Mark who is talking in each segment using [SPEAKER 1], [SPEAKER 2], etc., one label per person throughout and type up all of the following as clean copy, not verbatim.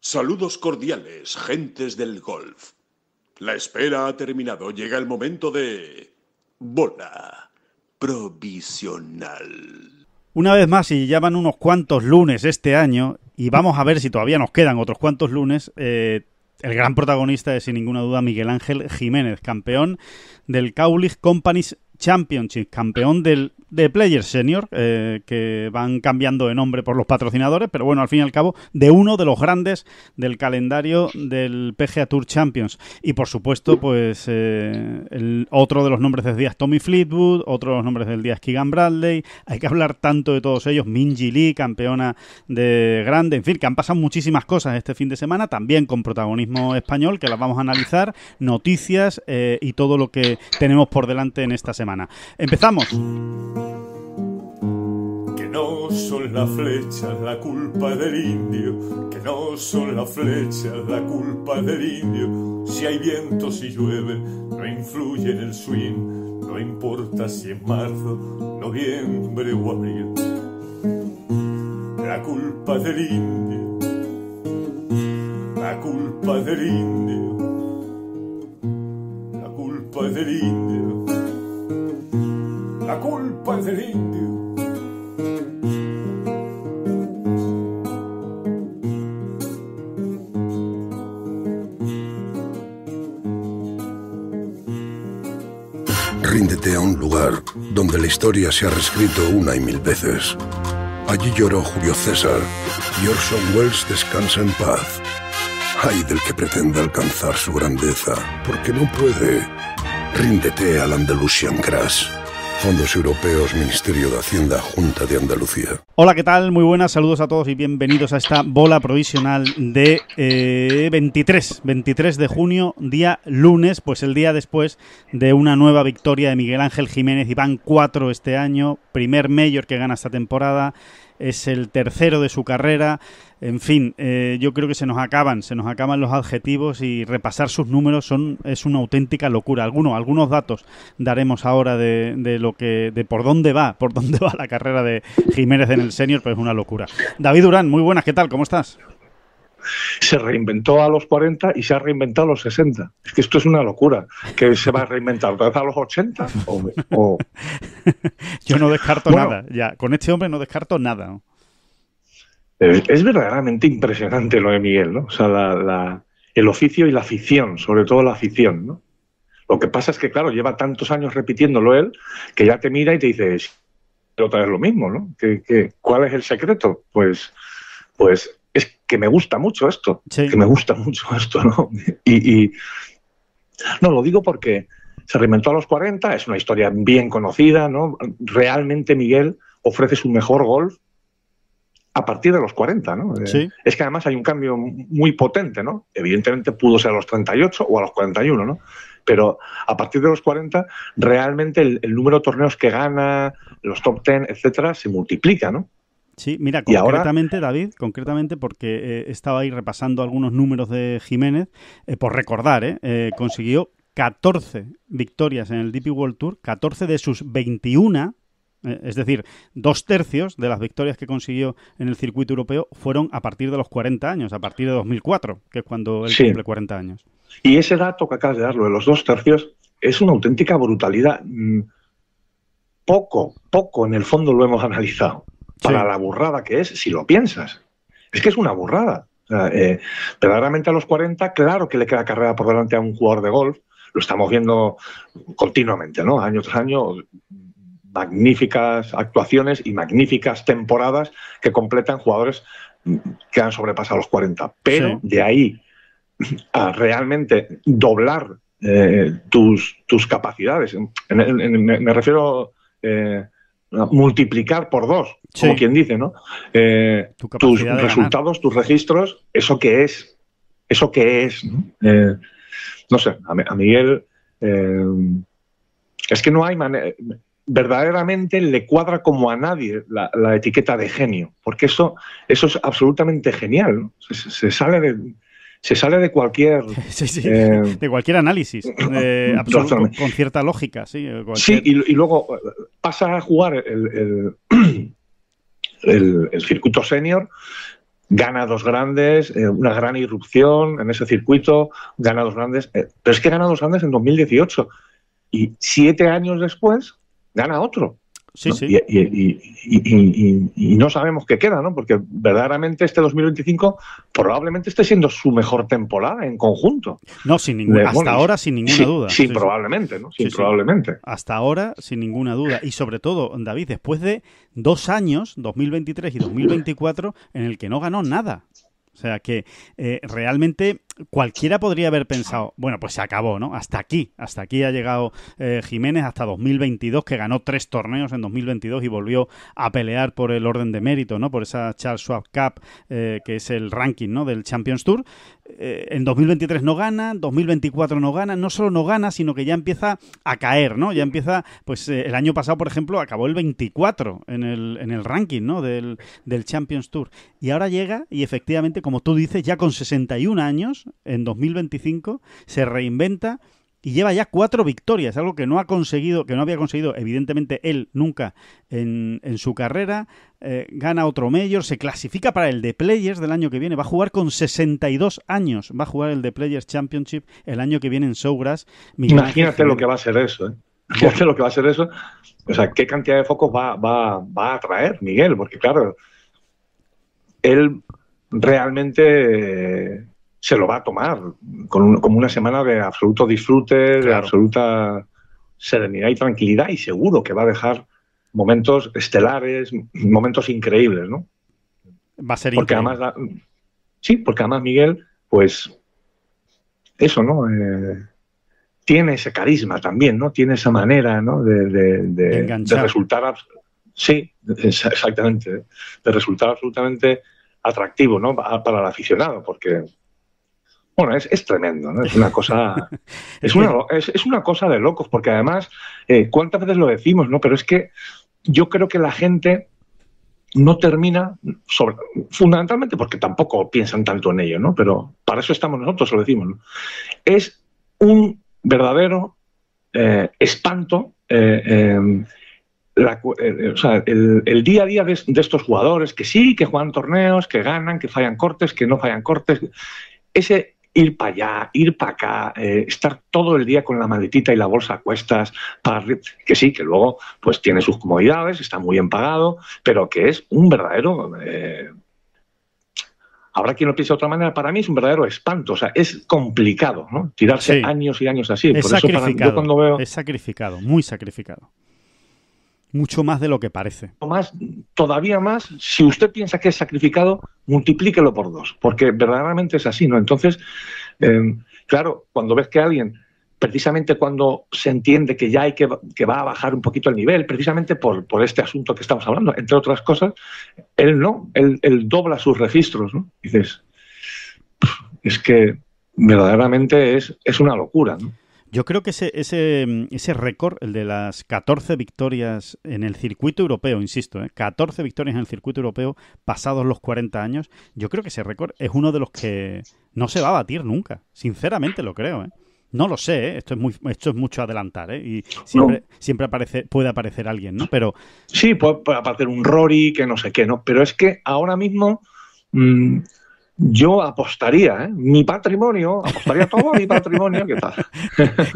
[SPEAKER 1] Saludos cordiales, gentes del golf. La espera ha terminado. Llega el momento de... bola provisional.
[SPEAKER 2] Una vez más, y ya van unos cuantos lunes este año, y vamos a ver si todavía nos quedan otros cuantos lunes, el gran protagonista es sin ninguna duda Miguel Ángel Jiménez, campeón del Cowlicks Companies Championship, campeón de Players Senior, que van cambiando de nombre por los patrocinadores, pero bueno, al fin y al cabo, de uno de los grandes del calendario del PGA Tour Champions. Y por supuesto, pues otro de los nombres del día es Tommy Fleetwood, otro de los nombres del día es Keegan Bradley. Hay que hablar tanto de todos ellos. Minjee Lee, campeona de grande, en fin, que han pasado muchísimas cosas este fin de semana, también con protagonismo español, que las vamos a analizar, noticias y todo lo que tenemos por delante en esta semana. Empezamos.
[SPEAKER 3] Que no son las flechas la culpa del indio, que no son las flechas la culpa del indio. Si hay viento, si llueve, no influye en el swing, no importa si es marzo, noviembre o abril. La culpa del indio, la culpa del indio, la culpa del indio, la culpa del indio.
[SPEAKER 4] Ríndete a un lugar donde la historia se ha reescrito una y mil veces. Allí lloró Julio César y Orson Welles descansa en paz. Ay del que pretenda alcanzar su grandeza, porque no puede. Ríndete al Andalusian Crash. Fondos Europeos, Ministerio de Hacienda, Junta de Andalucía.
[SPEAKER 2] Hola, ¿qué tal? Muy buenas, saludos a todos y bienvenidos a esta bola provisional de 23 de junio, día lunes, pues el día después de una nueva victoria de Miguel Ángel Jiménez, y van 4 este año, primer Major que gana esta temporada, es el tercero de su carrera. En fin, yo creo que se nos acaban los adjetivos, y repasar sus números es una auténtica locura. Algunos datos daremos ahora de por dónde va la carrera de Jiménez en el senior, pero es una locura. David Durán, muy buenas, ¿qué tal? ¿Cómo estás?
[SPEAKER 5] Se reinventó a los 40 y se ha reinventado a los 60. Es que esto es una locura. ¿Que se va a reinventar otra vez a los 80?
[SPEAKER 2] Yo no descarto nada. Ya, con este hombre no descarto nada, ¿no?
[SPEAKER 5] Es verdaderamente impresionante lo de Miguel, ¿no? O sea, el oficio y la afición, sobre todo la afición, ¿no? Lo que pasa es que, claro, lleva tantos años repitiéndolo él, que ya te mira y te dice, otra vez lo mismo, ¿no? ¿Cuál es el secreto? Pues es que me gusta mucho esto,
[SPEAKER 2] sí.
[SPEAKER 5] Que me gusta mucho esto, ¿no? No, lo digo porque se reinventó a los 40, es una historia bien conocida, ¿no? Realmente Miguel ofrece su mejor golf a partir de los 40, ¿no?
[SPEAKER 2] Sí.
[SPEAKER 5] Es que además hay un cambio muy potente, ¿no? Evidentemente pudo ser a los 38 o a los 41, ¿no? Pero a partir de los 40, realmente el número de torneos que gana, los top 10, etcétera, se multiplica, ¿no?
[SPEAKER 2] Sí, mira,
[SPEAKER 5] y
[SPEAKER 2] concretamente,
[SPEAKER 5] ahora,
[SPEAKER 2] David, porque estaba ahí repasando algunos números de Jiménez, por recordar, consiguió 14 victorias en el DP World Tour, 14 de sus 21, es decir, 2/3 de las victorias que consiguió en el circuito europeo fueron a partir de los 40 años, a partir de 2004, que es cuando él cumple 40 años.
[SPEAKER 5] Y ese dato que acabas de dar, lo de los 2/3, es una auténtica brutalidad. Poco en el fondo lo hemos analizado. Para la burrada que es, si lo piensas. Es que es una burrada. Verdaderamente a los 40, claro que le queda carrera por delante a un jugador de golf. Lo estamos viendo continuamente, ¿no? Año tras año, magníficas actuaciones y magníficas temporadas que completan jugadores que han sobrepasado los 40. Pero de ahí a realmente doblar tus capacidades, me refiero... multiplicar por 2, como quien dice, ¿no? Tus resultados, tus registros, ¿eso qué es? ¿No? No sé, a Miguel es que no hay manera, verdaderamente le cuadra como a nadie la etiqueta de genio, porque eso es absolutamente genial, ¿no? Se sale de cualquier...
[SPEAKER 2] Sí, de cualquier análisis, absoluto, con cierta lógica. Sí,
[SPEAKER 5] sí, y luego pasa a jugar el circuito senior gana dos grandes, una gran irrupción en ese circuito, gana dos grandes, pero es que gana dos grandes en 2018 y 7 años después gana otro.
[SPEAKER 2] Sí,
[SPEAKER 5] ¿no?
[SPEAKER 2] sí.
[SPEAKER 5] Y no sabemos qué queda, ¿no? Porque verdaderamente este 2025 probablemente esté siendo su mejor temporada en conjunto.
[SPEAKER 2] No, sin ninguna, hasta ahora sin ninguna duda.
[SPEAKER 5] Sí, probablemente, ¿no? Sí, probablemente.
[SPEAKER 2] Hasta ahora sin ninguna duda. Y sobre todo, David, después de 2 años, 2023 y 2024, en el que no ganó nada. O sea que realmente cualquiera podría haber pensado, bueno, pues se acabó, ¿no? Hasta aquí ha llegado Jiménez, hasta 2022, que ganó 3 torneos en 2022 y volvió a pelear por el orden de mérito, ¿no? Por esa Charles Schwab Cup, que es el ranking, ¿no? Del Champions Tour. En 2023 no gana, 2024 no gana, no solo no gana, sino que ya empieza a caer, ¿no? Ya empieza, pues el año pasado, por ejemplo, acabó el 24 en el ranking, ¿no? Del Champions Tour. Y ahora llega y efectivamente, como tú dices, ya con 61 años, en 2025, se reinventa y lleva ya 4 victorias, algo que no había conseguido, evidentemente, él nunca en su carrera. Gana otro Major, se clasifica para el The Players del año que viene, va a jugar con 62 años, va a jugar el The Players Championship el año que viene en Sawgrass.
[SPEAKER 5] Imagínate lo que va a ser eso, ¿eh? Imagínate lo que va a ser eso. O sea, qué cantidad de focos va a atraer Miguel, porque claro, él realmente se lo va a tomar como una semana de absoluto disfrute, de absoluta serenidad y tranquilidad, y seguro que va a dejar momentos estelares, momentos increíbles, ¿no?
[SPEAKER 2] Va a ser
[SPEAKER 5] porque
[SPEAKER 2] increíble.
[SPEAKER 5] Porque además Miguel, pues eso, ¿no? Tiene ese carisma también, ¿no? Tiene esa manera, ¿no? De resultar, sí, exactamente, de resultar absolutamente atractivo, ¿no? Para el aficionado, porque bueno, es tremendo, ¿no? Es una cosa, es una cosa de locos, porque además, ¿cuántas veces lo decimos, no? Pero es que yo creo que la gente no termina, fundamentalmente porque tampoco piensan tanto en ello, ¿no? Pero para eso estamos nosotros, lo decimos, ¿no? Es un verdadero espanto o sea, el día a día de estos jugadores, que sí, que juegan torneos, que ganan, que fallan cortes, que no fallan cortes, ese ir para allá, ir para acá, estar todo el día con la maletita y la bolsa a cuestas, que sí, que luego pues tiene sus comodidades, está muy bien pagado, pero que es un verdadero... Habrá quien lo piense de otra manera, para mí es un verdadero espanto, o sea, es complicado, ¿no? Tirarse años y años así.
[SPEAKER 2] Es
[SPEAKER 5] por
[SPEAKER 2] sacrificado,
[SPEAKER 5] eso yo cuando veo...
[SPEAKER 2] es sacrificado, muy sacrificado. Mucho más de lo que parece.
[SPEAKER 5] Todavía más, si usted piensa que es sacrificado, multiplíquelo por 2, porque verdaderamente es así, ¿no? Entonces, claro, cuando ves que alguien, precisamente cuando se entiende que ya que va a bajar un poquito el nivel, precisamente por este asunto que estamos hablando, entre otras cosas, él no, él dobla sus registros, ¿no? Dices, es que verdaderamente es una locura, ¿no?
[SPEAKER 2] Yo creo que ese récord, el de las 14 victorias en el circuito europeo, insisto, 14 victorias en el circuito europeo pasados los 40 años, yo creo que ese récord es uno de los que no se va a batir nunca. Sinceramente lo creo, No lo sé, esto es mucho adelantar, y siempre puede aparecer alguien, ¿no? Pero
[SPEAKER 5] sí, puede aparecer un Rory, que no sé qué, ¿no? Pero es que ahora mismo... yo apostaría, mi patrimonio, apostaría todo mi patrimonio, ¿qué tal?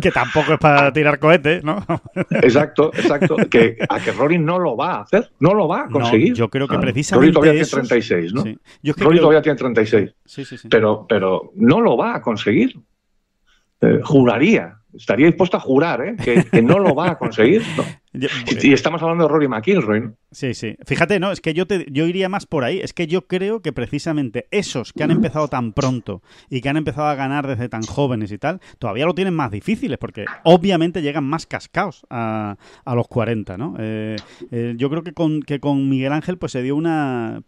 [SPEAKER 2] Que tampoco es para tirar cohetes, ¿no?
[SPEAKER 5] Exacto, que Rory no lo va a hacer, no lo va a conseguir.
[SPEAKER 2] No, yo creo que precisamente
[SPEAKER 5] Rory todavía tiene 36, ¿no?
[SPEAKER 2] Sí.
[SPEAKER 5] Rory todavía tiene 36,
[SPEAKER 2] sí.
[SPEAKER 5] Pero no lo va a conseguir. Juraría, estaría dispuesto a jurar, que no lo va a conseguir, ¿no? Y estamos hablando de Rory McIlroy, ¿no?
[SPEAKER 2] Sí. Fíjate, ¿no? Es que yo iría más por ahí. Es que yo creo que precisamente esos que han empezado tan pronto y que han empezado a ganar desde tan jóvenes y tal, todavía lo tienen más difíciles porque obviamente llegan más cascaos a los 40, ¿no? Yo creo que con Miguel Ángel pues se dio no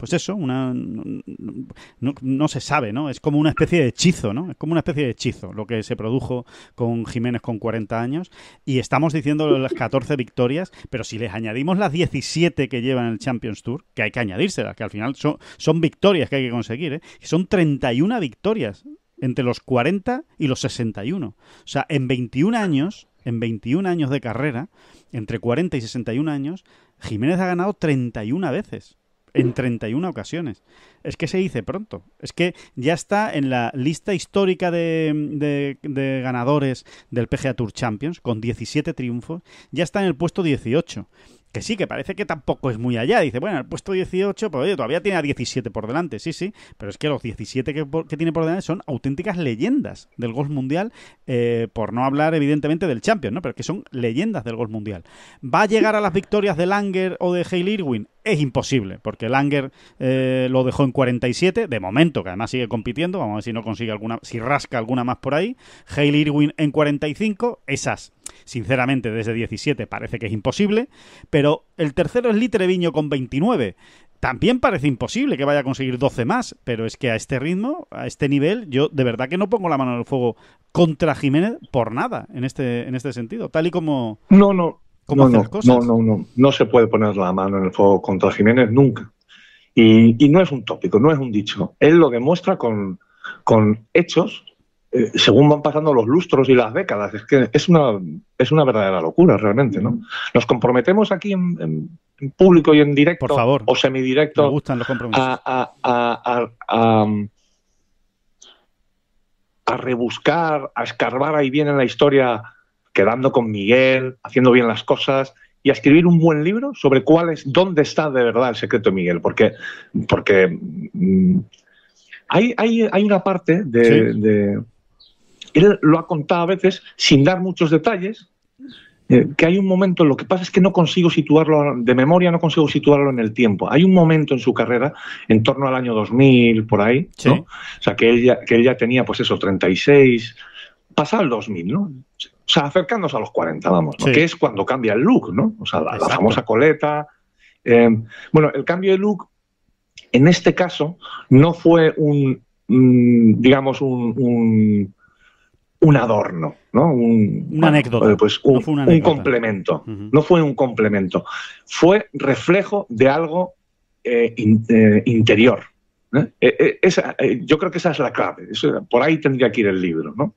[SPEAKER 2] se sabe, ¿no? Es como una especie de hechizo, ¿no? Es como una especie de hechizo lo que se produjo con Jiménez con 40 años y estamos diciendo las 14 victorias, pero si les añadimos las 17 que llevan el Champions Tour, que hay que añadírselas, que al final son victorias que hay que conseguir, son 31 victorias entre los 40 y los 61. O sea, en 21 años de carrera, entre 40 y 61 años, Jiménez ha ganado 31 veces. en 31 ocasiones. Es que se dice pronto. Es que ya está en la lista histórica de ganadores del PGA Tour Champions, con 17 triunfos. Ya está en el puesto 18. Que sí, que parece que tampoco es muy allá. Dice, bueno, el puesto 18, pues oye, todavía tiene a 17 por delante. Sí, sí, pero es que los 17 que tiene por delante son auténticas leyendas del golf mundial, por no hablar, evidentemente, del Champions, ¿no? Pero es que son leyendas del golf mundial. ¿Va a llegar a las victorias de Langer o de Hale Irwin? Es imposible, porque Langer lo dejó en 47, de momento, que además sigue compitiendo. Vamos a ver si no consigue alguna, si rasca alguna más por ahí. Hale Irwin en 45, esas, sinceramente, desde 17 parece que es imposible. Pero el tercero es Lee Treviño con 29. También parece imposible que vaya a conseguir 12 más, pero es que a este ritmo, a este nivel, yo de verdad que no pongo la mano en el fuego contra Jiménez por nada en este sentido, tal y como...
[SPEAKER 5] No se puede poner la mano en el fuego contra Jiménez nunca. Y no es un tópico, no es un dicho. Él lo demuestra con hechos, según van pasando los lustros y las décadas. Es que es una verdadera locura realmente, ¿no? Nos comprometemos aquí en público y en directo,
[SPEAKER 2] por favor,
[SPEAKER 5] o semidirecto,
[SPEAKER 2] me gustan los compromisos,
[SPEAKER 5] a rebuscar, a escarbar ahí bien en la historia, quedando con Miguel, haciendo bien las cosas, y a escribir un buen libro sobre dónde está de verdad el secreto de Miguel, porque hay una parte de él lo ha contado a veces sin dar muchos detalles, que hay un momento, lo que pasa es que no consigo situarlo de memoria, no consigo situarlo en el tiempo. Hay un momento en su carrera, en torno al año 2000, por ahí,
[SPEAKER 2] sí,
[SPEAKER 5] ¿no? O sea, que él ya tenía, pues eso, 36, pasado el 2000, ¿no? O sea, acercándose a los 40, vamos, ¿no?
[SPEAKER 2] Sí.
[SPEAKER 5] Que es cuando cambia el look, ¿no? O sea, la famosa coleta. Bueno, el cambio de look, en este caso, no fue digamos, un adorno, ¿no?
[SPEAKER 2] Una anécdota.
[SPEAKER 5] Pues
[SPEAKER 2] no fue una anécdota.
[SPEAKER 5] Un complemento.
[SPEAKER 2] Uh-huh.
[SPEAKER 5] No fue un complemento. Fue reflejo de algo interior. Yo creo que esa es la clave. Por ahí tendría que ir el libro, ¿no?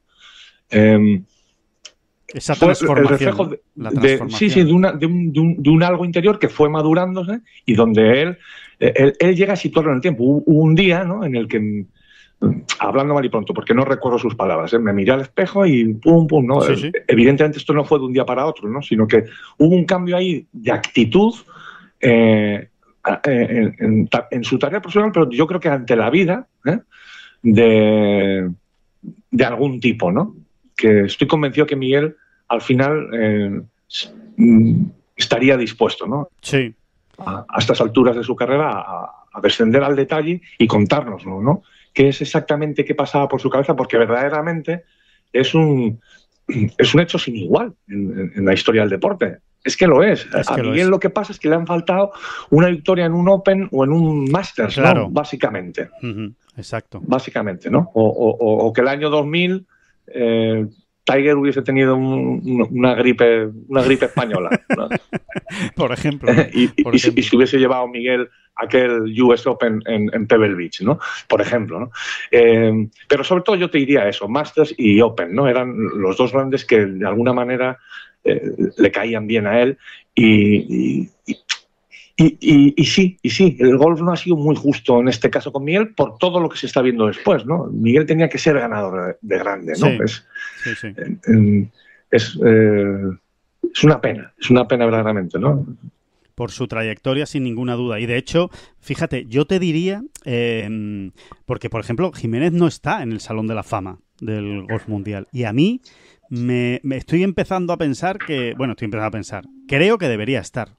[SPEAKER 2] Esa transformación.
[SPEAKER 5] El reflejo de un algo interior que fue madurándose y donde él llega a situarlo en el tiempo. Hubo un día, ¿no?, en el que, hablando mal y pronto, porque no recuerdo sus palabras, me miré al espejo y pum, pum, ¿no?
[SPEAKER 2] Sí, sí.
[SPEAKER 5] Evidentemente esto no fue de un día para otro, ¿no? Sino que hubo un cambio ahí de actitud en su tarea profesional, pero yo creo que ante la vida, de algún tipo, ¿no? Que estoy convencido que Miguel al final estaría dispuesto, ¿no?
[SPEAKER 2] Sí.
[SPEAKER 5] A estas alturas de su carrera a descender al detalle y contárnoslo, ¿no? Qué es exactamente qué pasaba por su cabeza, porque verdaderamente es un hecho sin igual en la historia del deporte. Es que lo es. A Miguel lo que pasa es que le han faltado una victoria en un Open o en un Masters, claro, ¿no? Básicamente.
[SPEAKER 2] Uh-huh. Exacto.
[SPEAKER 5] Básicamente, ¿no? O que el año 2000 Tiger hubiese tenido una gripe española, ¿no?
[SPEAKER 2] Por ejemplo.
[SPEAKER 5] Y si hubiese llevado Miguel aquel US Open en Pebble Beach, ¿no? Por ejemplo, ¿no? Pero sobre todo yo te diría eso, Masters y Open, ¿no? Eran los dos grandes que de alguna manera le caían bien a él y sí, el golf no ha sido muy justo en este caso con Miguel por todo lo que se está viendo después, ¿no? Miguel tenía que ser ganador de grande, ¿no?
[SPEAKER 2] Sí.
[SPEAKER 5] Es una pena verdaderamente, ¿no?
[SPEAKER 2] Por su trayectoria, sin ninguna duda. Y de hecho, fíjate, yo te diría, porque por ejemplo, Jiménez no está en el Salón de la Fama del golf mundial. Y a mí me estoy empezando a pensar creo que debería estar.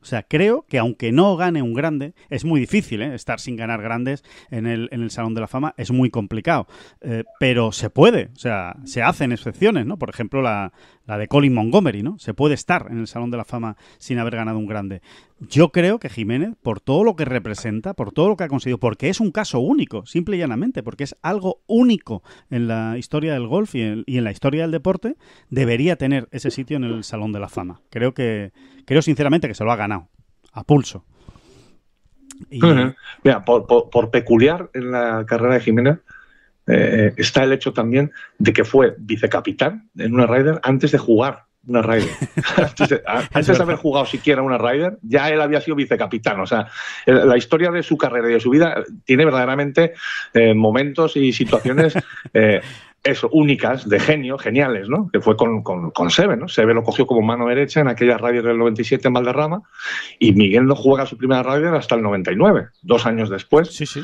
[SPEAKER 2] O sea, creo que aunque no gane un grande, es muy difícil, estar sin ganar grandes en el Salón de la Fama, es muy complicado. Pero se puede, o sea, se hacen excepciones, ¿no? Por ejemplo, la de Colin Montgomery, ¿no? Se puede estar en el Salón de la Fama sin haber ganado un grande. Yo creo que Jiménez, por todo lo que representa, por todo lo que ha conseguido, porque es un caso único, simple y llanamente, porque es algo único en la historia del golf y en la historia del deporte, debería tener ese sitio en el Salón de la Fama. Creo sinceramente que se lo ha ganado, a pulso. Y...
[SPEAKER 5] Mira, por peculiar en la carrera de Jiménez, está el hecho también de que fue vicecapitán en una Ryder antes de jugar una Ryder. Antes de haber jugado siquiera una Ryder, ya él había sido vicecapitán. O sea, la historia de su carrera y de su vida tiene verdaderamente momentos y situaciones únicas, de genio, geniales, ¿no? Que fue con Seve, ¿no? Seve lo cogió como mano derecha en aquella Ryder del 97 en Valderrama, y Miguel no juega su primera Ryder hasta el 99, 2 años después.
[SPEAKER 2] Sí, sí.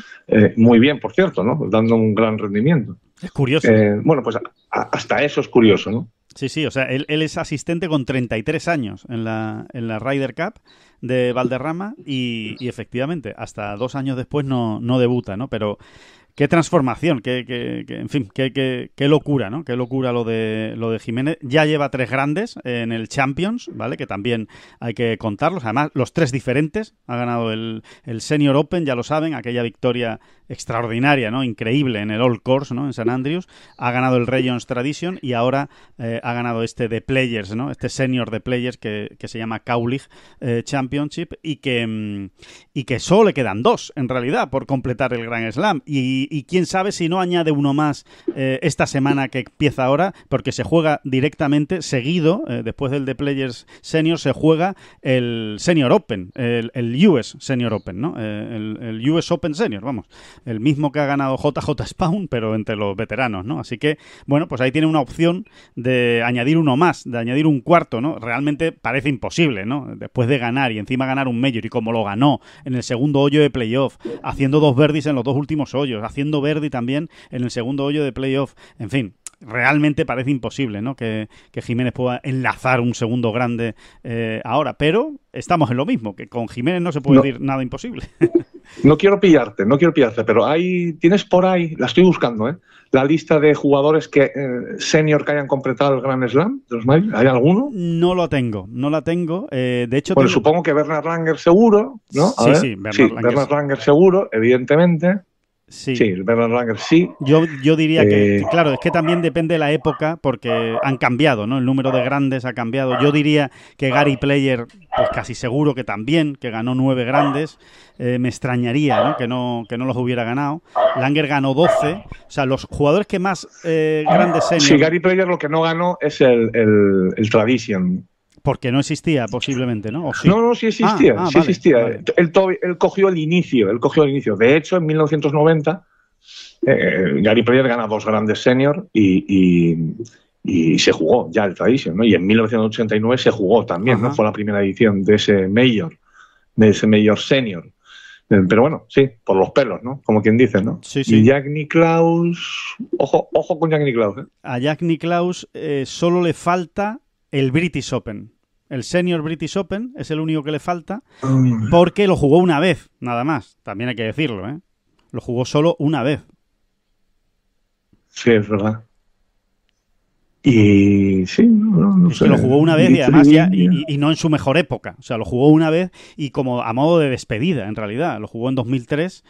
[SPEAKER 5] Muy bien, por cierto, ¿no? Dando un gran rendimiento.
[SPEAKER 2] Es curioso.
[SPEAKER 5] Bueno, pues hasta eso es curioso, ¿no?
[SPEAKER 2] Sí, sí, o sea, él es asistente con 33 años en la Ryder Cup de Valderrama y efectivamente, hasta 2 años después no debuta, ¿no? Pero qué transformación, en fin, qué locura, ¿no? Qué locura lo de Jiménez. Ya lleva 3 grandes en el Champions, ¿vale? Que también hay que contarlos. Además, los 3 diferentes. Ha ganado el Senior Open, ya lo saben, aquella victoria extraordinaria, ¿no? Increíble en el Old Course, ¿no? En San Andrews. Ha ganado el Regions Tradition y ahora ha ganado este de Players, ¿no? Este Senior de Players que se llama Kaulig Championship y que solo le quedan 2, en realidad, por completar el Grand Slam. Y quién sabe si no añade uno más esta semana que empieza ahora, porque se juega directamente, seguido, después del de Players Senior, se juega el Senior Open, el US Senior Open, ¿no? El US Open Senior, vamos. El mismo que ha ganado JJ Spaun, pero entre los veteranos, ¿no? Así que, bueno, pues ahí tiene una opción de añadir uno más, de añadir un cuarto, ¿no? Realmente parece imposible, ¿no? Después de ganar y encima ganar un Major, y como lo ganó en el segundo hoyo de playoff, haciendo 2 birdies en los 2 últimos hoyos, haciendo birdie también en el segundo hoyo de playoff, en fin, realmente parece imposible, ¿no? Que Jiménez pueda enlazar un segundo grande ahora, pero estamos en lo mismo, que con Jiménez no se puede decir nada imposible.
[SPEAKER 5] No quiero pillarte, pero tienes por ahí, la estoy buscando, la lista de jugadores senior que hayan completado el Grand Slam de los Majors. ¿Hay alguno?
[SPEAKER 2] No la tengo. De hecho,
[SPEAKER 5] bueno, supongo que Bernard Langer seguro, ¿no?
[SPEAKER 2] Sí,
[SPEAKER 5] Bernard Langer seguro, evidentemente. Sí, Bernard Langer sí.
[SPEAKER 2] Yo diría que, claro, es que también depende de la época, porque han cambiado, ¿no? El número de grandes ha cambiado. Yo diría que Gary Player, pues casi seguro que también, que ganó 9 grandes. Me extrañaría, ¿no? Que no los hubiera ganado. Langer ganó 12. O sea, los jugadores que más grandes senior...
[SPEAKER 5] Sí, Gary Player lo que no ganó es el Tradition.
[SPEAKER 2] Porque no existía, posiblemente, ¿no? ¿O sí?
[SPEAKER 5] No, sí existía. Sí
[SPEAKER 2] vale,
[SPEAKER 5] existía.
[SPEAKER 2] Vale.
[SPEAKER 5] Él cogió el inicio. De hecho, en 1990, Gary Player gana 2 grandes senior y se jugó ya el Tradition, ¿no? Y en 1989 se jugó también, ¿no? Fue la primera edición de ese Major Senior. Pero bueno, sí, por los pelos, ¿no? Como quien dice, ¿no?
[SPEAKER 2] Sí, sí.
[SPEAKER 5] Y Jack Nicklaus... Ojo con Jack Nicklaus, ¿eh?
[SPEAKER 2] A Jack Nicklaus solo le falta el British Open. El Senior British Open es el único que le falta, porque lo jugó una vez, nada más. También hay que decirlo, ¿eh? Lo jugó solo una vez.
[SPEAKER 5] Sí, es verdad. Y sí, no sé.
[SPEAKER 2] Que lo jugó una vez y además y no en su mejor época. O sea, lo jugó una vez y como a modo de despedida, en realidad. Lo jugó en 2003,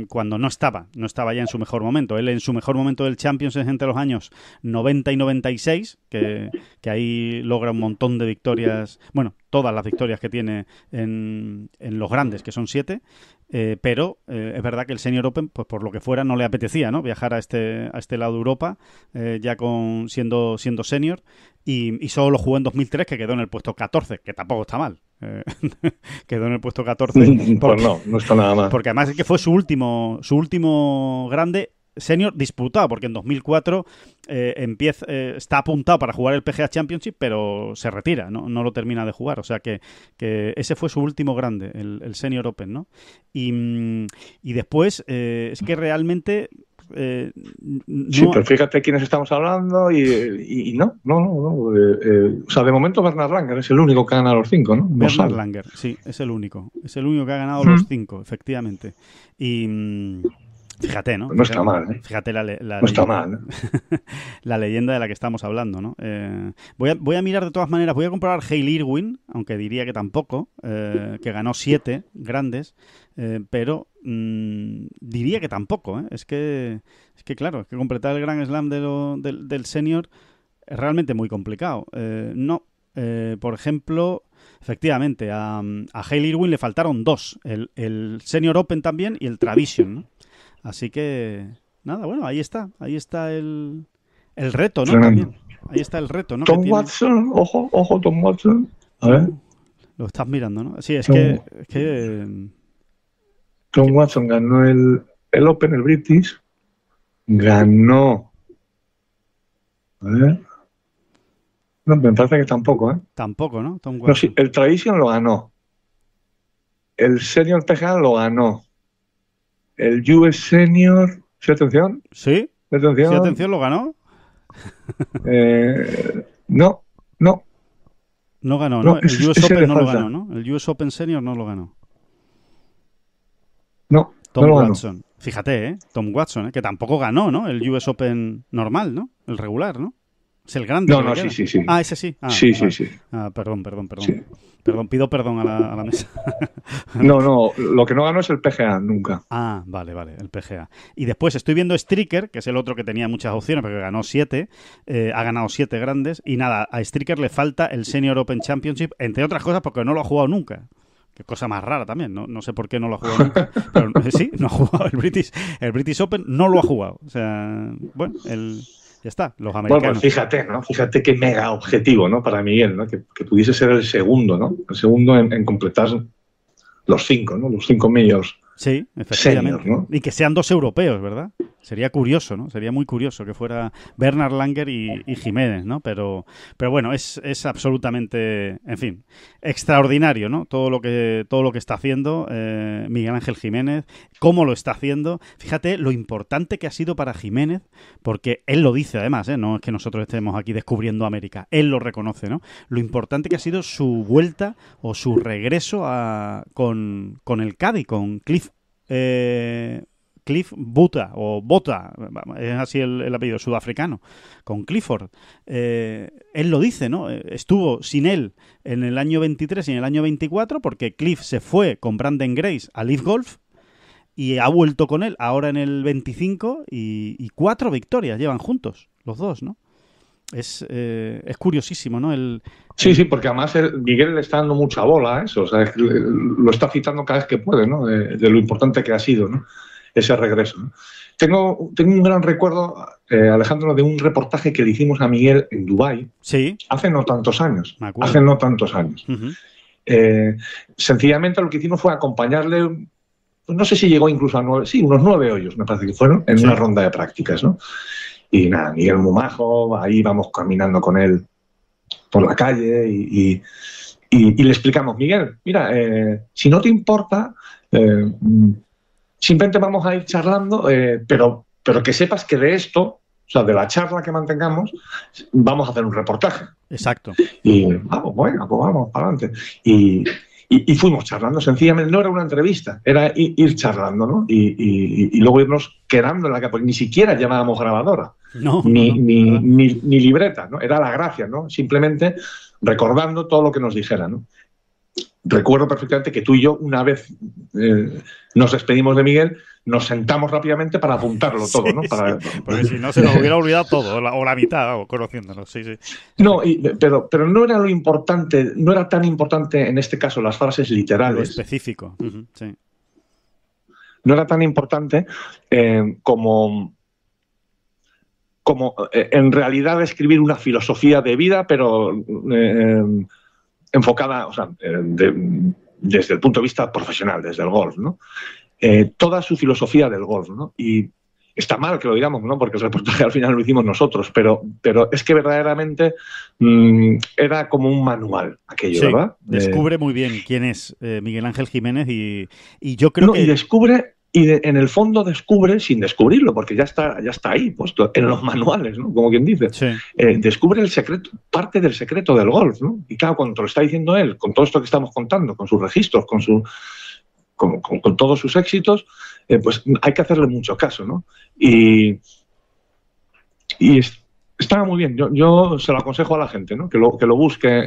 [SPEAKER 2] cuando no estaba ya en su mejor momento. Él en su mejor momento del Champions es entre los años 90 y 96, que ahí logra un montón de victorias. Bueno, todas las victorias que tiene en los grandes, que son 7. Pero es verdad que el Senior Open, pues por lo que fuera, no le apetecía, ¿no? Viajar a este lado de Europa, ya siendo senior, y solo lo jugó en 2003, que quedó en el puesto 14, que tampoco está mal. Quedó en el puesto 14.
[SPEAKER 5] Pues no está nada mal.
[SPEAKER 2] Porque además es que fue su último grande senior disputado, porque en 2004 está apuntado para jugar el PGA Championship, pero se retira, no lo termina de jugar. O sea que ese fue su último grande, el Senior Open, ¿no? Y después es que realmente...
[SPEAKER 5] Sí, pero fíjate quiénes estamos hablando y no. O sea, de momento Bernard Langer es el único que ha ganado los 5, ¿no?
[SPEAKER 2] Bernard Langer, sí, es el único. Es el único que ha ganado los 5, efectivamente. Y... Fíjate, ¿no?
[SPEAKER 5] No está mal, ¿eh?
[SPEAKER 2] Fíjate
[SPEAKER 5] no está mal, ¿eh?
[SPEAKER 2] La leyenda de la que estamos hablando, ¿no? Voy a mirar de todas maneras, voy a comprobar Hale Irwin, aunque diría que tampoco, que ganó 7 grandes, pero diría que tampoco, ¿eh? Es que claro, es que completar el Grand Slam del senior es realmente muy complicado. Por ejemplo... Efectivamente, a Hale Irwin le faltaron 2, el Senior Open también y el Tradition, ¿no? Así que, nada, bueno, ahí está el reto, ¿no? También. Ahí está el reto, ¿no?
[SPEAKER 5] Tom Watson, ojo, Tom Watson. A ver.
[SPEAKER 2] Lo estás mirando, ¿no? Sí, es
[SPEAKER 5] Tom,
[SPEAKER 2] que
[SPEAKER 5] Tom Watson ganó el Open, el British. Ganó. A ver. No, me parece que tampoco, ¿eh?
[SPEAKER 2] Tampoco, ¿no? Tom Watson.
[SPEAKER 5] No, sí, el Tradition lo ganó. El Senior PGA lo ganó. El US Senior... ¿Sí, atención?
[SPEAKER 2] ¿Sí?
[SPEAKER 5] ¿Atención?
[SPEAKER 2] ¿Sí, atención, lo ganó?
[SPEAKER 5] No.
[SPEAKER 2] No ganó, ¿no? El US
[SPEAKER 5] ese
[SPEAKER 2] Open no lo
[SPEAKER 5] falta.
[SPEAKER 2] ganó, ¿no? El US Open Senior no lo ganó.
[SPEAKER 5] No,
[SPEAKER 2] Tom
[SPEAKER 5] no lo ganó.
[SPEAKER 2] Watson. Fíjate, Tom Watson, que tampoco ganó, ¿no? El US Open normal, ¿no? El regular, ¿no? Es el grande.
[SPEAKER 5] No, sí.
[SPEAKER 2] Ah, ese sí. Ah,
[SPEAKER 5] sí.
[SPEAKER 2] Ah, perdón.
[SPEAKER 5] Sí.
[SPEAKER 2] Perdón, pido perdón a la mesa.
[SPEAKER 5] No, lo que no ganó es el PGA, nunca.
[SPEAKER 2] Ah, vale, el PGA. Y después estoy viendo Stricker, que es el otro que tenía muchas opciones, porque ganó 7, ha ganado 7 grandes, y nada, a Stricker le falta el Senior Open Championship, entre otras cosas porque no lo ha jugado nunca. Qué cosa más rara también, no sé por qué no lo ha jugado nunca. Pero sí, no ha jugado el British Open, no lo ha jugado. O sea, bueno, ya está, los americanos.
[SPEAKER 5] Bueno, pues fíjate qué mega objetivo, ¿no? Para Miguel, ¿no? Que pudiese ser el segundo, ¿no? El segundo en completar los 5, ¿no? Los 5 majors.
[SPEAKER 2] Sí, efectivamente.
[SPEAKER 5] Senior, ¿no?
[SPEAKER 2] Y que sean 2 europeos, ¿verdad? Sería curioso, ¿no? Sería muy curioso que fuera Bernard Langer y Jiménez, ¿no? Pero bueno, es absolutamente, en fin, extraordinario, ¿no? Todo lo que está haciendo Miguel Ángel Jiménez, cómo lo está haciendo. Fíjate lo importante que ha sido para Jiménez, porque él lo dice además, no es que nosotros estemos aquí descubriendo América, él lo reconoce, ¿no? Lo importante que ha sido su vuelta o su regreso con el Cádiz, con Cliff Bota, es así el apellido sudafricano, con Clifford. Él lo dice, ¿no? Estuvo sin él en el año 23 y en el año 24 porque Cliff se fue con Branden Grace a Leaf Golf y ha vuelto con él ahora en el 25 y 4 victorias llevan juntos, los dos, ¿no? Es curiosísimo, ¿no?
[SPEAKER 5] Sí, porque además Miguel le está dando mucha bola a eso, o sea, lo está citando cada vez que puede, ¿no? De lo importante que ha sido, ¿no? Ese regreso, ¿no? Tengo un gran recuerdo, Alejandro, de un reportaje que le hicimos a Miguel en Dubái.
[SPEAKER 2] Sí.
[SPEAKER 5] Hace no tantos años.
[SPEAKER 2] Me acuerdo.
[SPEAKER 5] Uh-huh. Sencillamente lo que hicimos fue acompañarle, pues no sé si llegó incluso a unos 9 hoyos, me parece que fueron, en una ronda de prácticas, ¿no? Y nada, Miguel muy majo, ahí vamos caminando con él por la calle y le explicamos, Miguel, mira, si no te importa, simplemente vamos a ir charlando, pero que sepas que de esto, o sea, de la charla que mantengamos, vamos a hacer un reportaje.
[SPEAKER 2] Exacto.
[SPEAKER 5] Y vamos, bueno, pues vamos, para adelante. Y fuimos charlando, sencillamente, no era una entrevista, era ir charlando, ¿no? Y luego irnos quedando en la que, porque ni siquiera llamábamos grabadora, ni libreta, ¿no? Era la gracia, ¿no? Simplemente recordando todo lo que nos dijera, ¿no? Recuerdo perfectamente que tú y yo, una vez nos despedimos de Miguel, nos sentamos rápidamente para apuntarlo todo, ¿no?
[SPEAKER 2] Porque si no se nos hubiera olvidado todo, o la mitad, conociéndonos, sí.
[SPEAKER 5] No, pero no era lo importante, no era tan importante en este caso las frases literales.
[SPEAKER 2] Lo específico, sí.
[SPEAKER 5] No era tan importante como en realidad escribir una filosofía de vida, pero enfocada, o sea, desde el punto de vista profesional, desde el golf, ¿no? Toda su filosofía del golf, ¿no? Y está mal que lo digamos, ¿no? Porque el reportaje al final lo hicimos nosotros, pero es que verdaderamente era como un manual aquello, sí, ¿verdad?
[SPEAKER 2] Descubre muy bien quién es Miguel Ángel Jiménez y yo creo que...
[SPEAKER 5] Y descubre... en el fondo descubre, sin descubrirlo, porque ya está ahí puesto, en los manuales, ¿no? Como quien dice.
[SPEAKER 2] Sí.
[SPEAKER 5] Descubre el secreto, parte del secreto del golf, ¿no? Y claro, cuando lo está diciendo él, con todo esto que estamos contando, con sus registros, con todos sus éxitos, pues hay que hacerle mucho caso, ¿no? Y estaba muy bien. Yo se lo aconsejo a la gente, ¿no? Que lo busque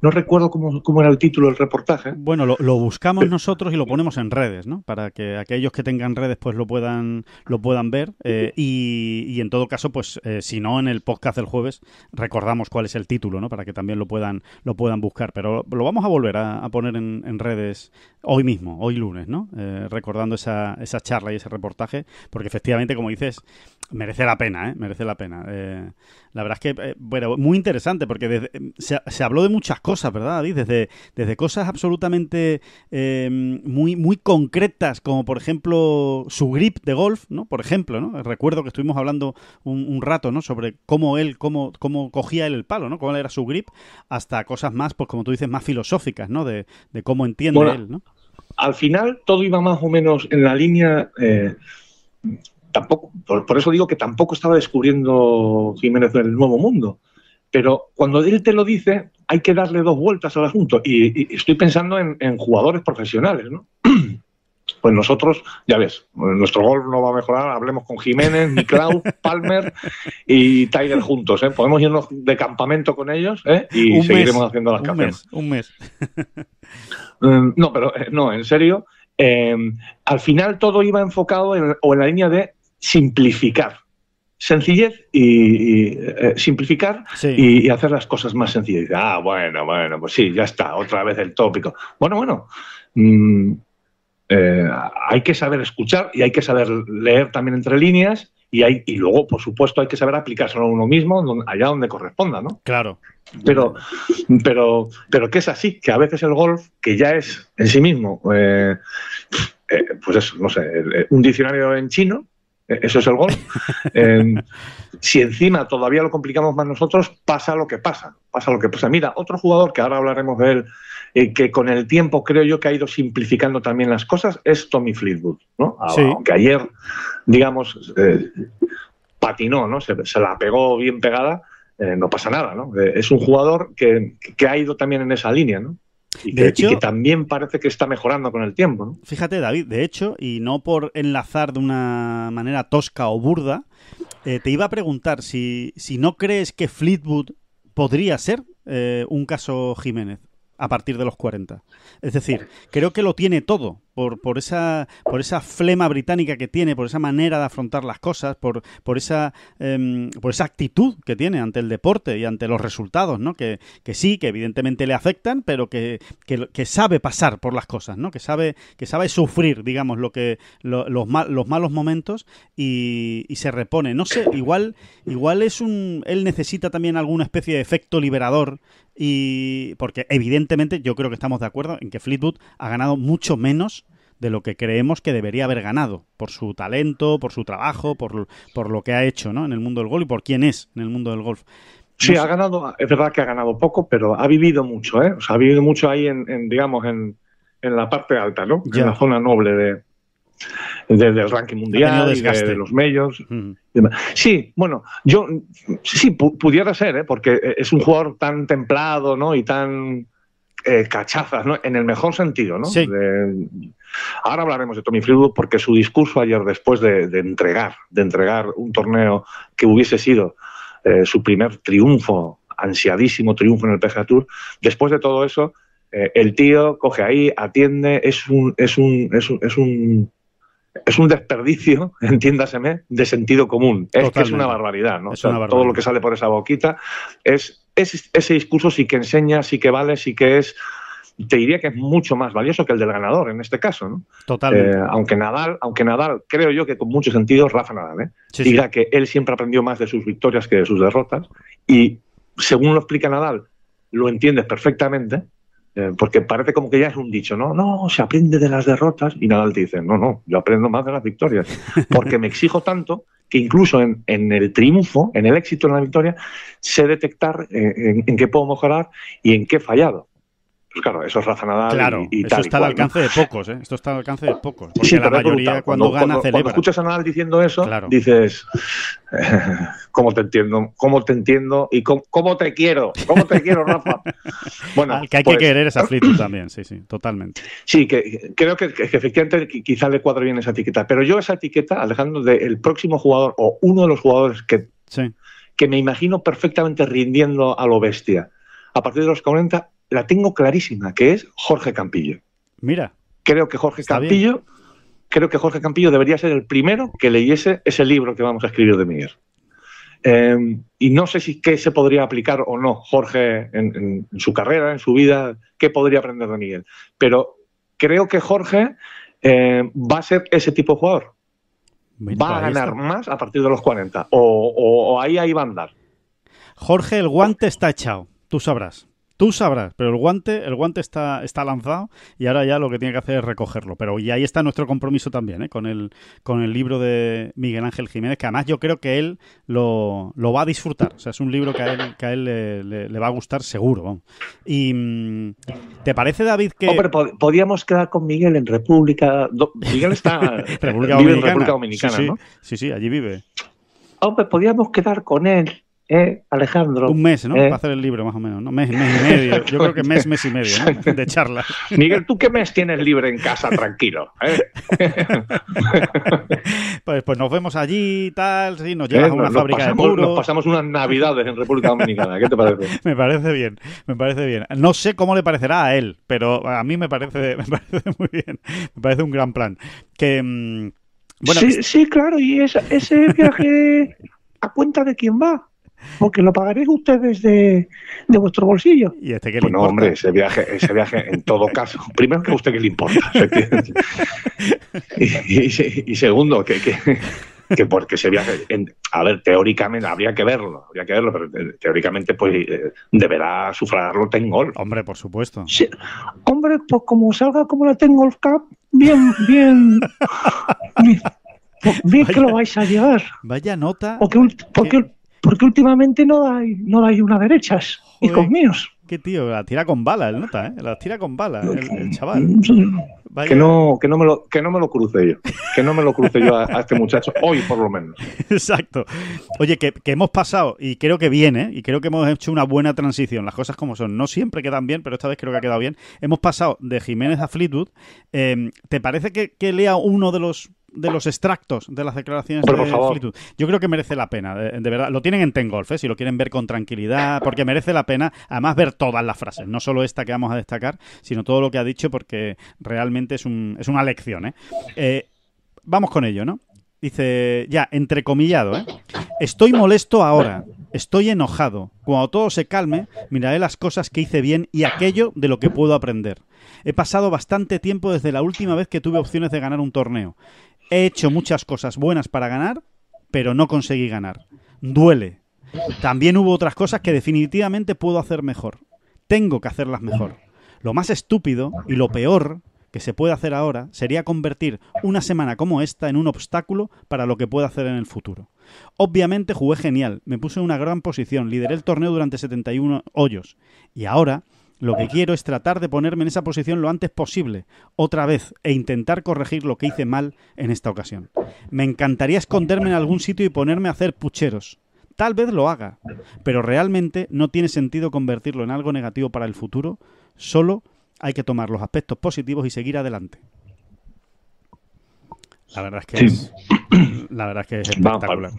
[SPEAKER 5] no recuerdo cómo era el título del reportaje.
[SPEAKER 2] Bueno, lo buscamos nosotros y lo ponemos en redes, ¿no? Para que aquellos que tengan redes pues lo puedan ver y en todo caso, pues si no, en el podcast del jueves recordamos cuál es el título, ¿no? Para que también lo puedan buscar. Pero lo vamos a volver a poner en redes hoy mismo, hoy lunes, ¿no? Recordando esa charla y ese reportaje, porque efectivamente, como dices, Merece la pena, ¿eh? Merece la pena. La verdad es que, bueno, muy interesante porque se habló de muchas cosas, ¿verdad, David? Desde cosas absolutamente muy, muy concretas, como por ejemplo su grip de golf, ¿no? Por ejemplo, ¿no? Recuerdo que estuvimos hablando un rato, ¿no? Sobre cómo cogía él el palo, ¿no? Cómo era su grip, hasta cosas más, pues como tú dices, más filosóficas, ¿no? De cómo entiende él, ¿no?
[SPEAKER 5] Al final todo iba más o menos en la línea... Tampoco, por eso digo que tampoco estaba descubriendo Jiménez el nuevo mundo. Pero cuando él te lo dice, hay que darle dos vueltas al asunto. Y estoy pensando en jugadores profesionales, ¿no? Pues nosotros, ya ves, nuestro golf no va a mejorar. Hablemos con Jiménez, Nicklaus, Palmer y Tiger juntos, ¿eh? Podemos irnos de campamento con ellos, ¿eh? Y seguiremos haciendo las que hacemos.
[SPEAKER 2] Un mes.
[SPEAKER 5] No, pero no, en serio. Al final todo iba enfocado en la línea de simplificar. Sencillez y simplificar, sí. y hacer las cosas más sencillas. Bueno, pues sí, ya está, otra vez el tópico. Bueno, hay que saber escuchar y hay que saber leer también entre líneas y luego, por supuesto, hay que saber aplicárselo a uno mismo allá donde corresponda, ¿no?
[SPEAKER 2] Claro.
[SPEAKER 5] Pero que es así, que a veces el golf, que ya es en sí mismo, pues eso, no sé, un diccionario en chino, eso es el golf. Si encima todavía lo complicamos más nosotros, pasa lo que pasa. Mira, otro jugador, que ahora hablaremos de él, que con el tiempo creo yo que ha ido simplificando también las cosas, es Tommy Fleetwood, ¿no? Sí. Aunque ayer, digamos, patinó, ¿no? Se la pegó bien pegada, no pasa nada, ¿no? Es un jugador que ha ido también en esa línea, ¿no? Y que también parece que está mejorando con el tiempo, ¿no?
[SPEAKER 2] Fíjate, David, de hecho, y no por enlazar de una manera tosca o burda, te iba a preguntar si no crees que Fleetwood podría ser un caso Jiménez a partir de los 40. Es decir, creo que lo tiene todo por esa flema británica que tiene, por esa manera de afrontar las cosas, por esa actitud que tiene ante el deporte y ante los resultados, ¿no? Que sí, que evidentemente le afectan, pero que sabe pasar por las cosas, ¿no? Que sabe sufrir, digamos, los malos momentos y se repone. No sé, igual él necesita también alguna especie de efecto liberador, y porque evidentemente yo creo que estamos de acuerdo en que Fleetwood ha ganado mucho menos de lo que creemos que debería haber ganado, por su talento, por su trabajo, por lo que ha hecho, ¿no? En el mundo del golf y por quién es en el mundo del golf.
[SPEAKER 5] Sí, ha ganado, es verdad que ha ganado poco, pero ha vivido mucho, ¿eh? O sea, ha vivido mucho ahí digamos, en la parte alta, ¿no? Ya. En la zona noble del ranking mundial y de los majors. Sí, bueno, yo sí pudiera ser, ¿eh? Porque es un jugador tan templado, ¿no? Y tan cachazas, ¿no? En el mejor sentido, ¿no?
[SPEAKER 2] Sí.
[SPEAKER 5] Ahora hablaremos de Tommy Fleetwood porque su discurso ayer, después de entregar un torneo que hubiese sido su primer triunfo, ansiadísimo triunfo en el PGA Tour, después de todo eso, el tío coge ahí, atiende, es un desperdicio, entiéndaseme, de sentido común. Es que es una barbaridad, ¿no? O sea, todo lo que sale por esa boquita ese discurso sí que enseña, sí que vale, sí que es, te diría que es mucho más valioso que el del ganador en este caso, ¿no?
[SPEAKER 2] Totalmente.
[SPEAKER 5] Aunque Nadal, creo yo que con mucho sentido, Rafa Nadal, diga que él siempre aprendió más de sus victorias que de sus derrotas, y según lo explica Nadal, lo entiendes perfectamente. Porque parece como que ya es un dicho, no, se aprende de las derrotas, y Nadal te dice, no, yo aprendo más de las victorias, porque me exijo tanto que incluso en el triunfo, en el éxito, en la victoria, sé detectar en qué puedo mejorar y en qué he fallado. Pues claro, eso es Rafa Nadal.
[SPEAKER 2] Claro,
[SPEAKER 5] y
[SPEAKER 2] eso
[SPEAKER 5] tal
[SPEAKER 2] está al alcance de pocos, ¿eh? Esto está al alcance de pocos. Porque
[SPEAKER 5] sí,
[SPEAKER 2] la mayoría cuando gana celebra.
[SPEAKER 5] Cuando escuchas a Nadal diciendo eso, claro, dices, ¿cómo te entiendo? Y cómo te quiero, Rafa.
[SPEAKER 2] Bueno, que hay que querer esa Fleetwood también, sí, totalmente.
[SPEAKER 5] Sí, que creo que efectivamente quizá le cuadre bien esa etiqueta. Pero yo esa etiqueta, Alejandro, del próximo jugador o uno de los jugadores que me imagino perfectamente rindiendo a lo bestia a partir de los 40, la tengo clarísima, que es Jorge Campillo.
[SPEAKER 2] Mira.
[SPEAKER 5] Creo que Jorge Campillo debería ser el primero que leyese ese libro que vamos a escribir de Miguel. Y no sé si qué se podría aplicar o no Jorge en su carrera, en su vida, qué podría aprender de Miguel. Pero creo que Jorge va a ser ese tipo de jugador.
[SPEAKER 2] Bueno,
[SPEAKER 5] va a
[SPEAKER 2] pues
[SPEAKER 5] ganar
[SPEAKER 2] está.
[SPEAKER 5] más a partir de los 40. O ahí va a andar.
[SPEAKER 2] Jorge, el guante está echado. Tú sabrás. Tú sabrás, pero el guante está lanzado y ahora ya lo que tiene que hacer es recogerlo. Pero y ahí está nuestro compromiso también, ¿eh? Con el libro de Miguel Ángel Jiménez, que además yo creo que él lo va a disfrutar. O sea, es un libro que a él le va a gustar seguro. Vamos. Y ¿te parece, David, que...
[SPEAKER 5] Hombre, podíamos quedar con Miguel en República... Miguel está...
[SPEAKER 2] República
[SPEAKER 5] vive en
[SPEAKER 2] Dominicana.
[SPEAKER 5] República Dominicana,
[SPEAKER 2] Sí,
[SPEAKER 5] ¿no?
[SPEAKER 2] sí, allí vive.
[SPEAKER 5] Hombre, podíamos quedar con él, Alejandro.
[SPEAKER 2] Un mes, ¿no? Para hacer el libro, más o menos, ¿no? Mes y medio. Yo creo que mes y medio, ¿no? De charla.
[SPEAKER 5] Miguel, ¿tú qué mes tienes libre en casa, tranquilo?
[SPEAKER 2] Pues nos vemos allí y tal, sí, nos llevas a una fábrica de puros.
[SPEAKER 5] Nos pasamos unas navidades en República Dominicana. ¿Qué te parece?
[SPEAKER 2] Me parece bien. No sé cómo le parecerá a él, pero a mí me parece muy bien. Me parece un gran plan. Que... bueno,
[SPEAKER 6] sí, claro, y ese viaje, ¿a cuenta de quién va? Porque lo pagaréis ustedes de vuestro bolsillo.
[SPEAKER 2] ¿Y este qué le
[SPEAKER 5] Pues no,
[SPEAKER 2] importa?
[SPEAKER 5] hombre, ese viaje en todo caso. Primero, que a usted qué le importa. Y segundo, que porque ese viaje, a ver, teóricamente habría que verlo, pero teóricamente pues deberá sufragarlo Ten Golf.
[SPEAKER 2] Hombre, por supuesto.
[SPEAKER 6] Sí. Hombre, pues como salga como la Ten Golf Cup, bien que lo vais a llevar.
[SPEAKER 2] Vaya nota.
[SPEAKER 6] Porque últimamente no dais una derechas. Y
[SPEAKER 2] Joder,
[SPEAKER 6] con míos.
[SPEAKER 2] Qué tío, la tira con bala el nota, ¿eh? La tira con bala el chaval. Vaya.
[SPEAKER 5] Que no me lo cruce yo. Que no me lo cruce yo a este muchacho, hoy por lo menos.
[SPEAKER 2] Exacto. Oye, que hemos pasado, y creo que bien, ¿eh? Y creo que hemos hecho una buena transición. Las cosas como son. No siempre quedan bien, pero esta vez creo que ha quedado bien. Hemos pasado de Jiménez a Fleetwood. ¿Te parece que lea uno de los extractos de las declaraciones
[SPEAKER 5] Por
[SPEAKER 2] de
[SPEAKER 5] favor.
[SPEAKER 2] Fleetwood? Yo creo que merece la pena, de verdad. Lo tienen en Ten Golf, si lo quieren ver con tranquilidad, porque merece la pena, además, ver todas las frases, no solo esta que vamos a destacar, sino todo lo que ha dicho, porque realmente es una lección, ¿eh? Vamos con ello, ¿no? Dice, ya, entrecomillado, ¿eh? Estoy molesto ahora, estoy enojado. Cuando todo se calme, miraré las cosas que hice bien y aquello de lo que puedo aprender. He pasado bastante tiempo desde la última vez que tuve opciones de ganar un torneo. He hecho muchas cosas buenas para ganar, pero no conseguí ganar. Duele. También hubo otras cosas que definitivamente puedo hacer mejor. Tengo que hacerlas mejor. Lo más estúpido y lo peor que se puede hacer ahora sería convertir una semana como esta en un obstáculo para lo que pueda hacer en el futuro. Obviamente jugué genial, me puse en una gran posición, lideré el torneo durante 71 hoyos. Y ahora lo que quiero es tratar de ponerme en esa posición lo antes posible, otra vez, e intentar corregir lo que hice mal en esta ocasión. Me encantaría esconderme en algún sitio y ponerme a hacer pucheros. Tal vez lo haga, pero realmente no tiene sentido convertirlo en algo negativo para el futuro, solo hay que tomar los aspectos positivos y seguir adelante. La verdad es que es espectacular.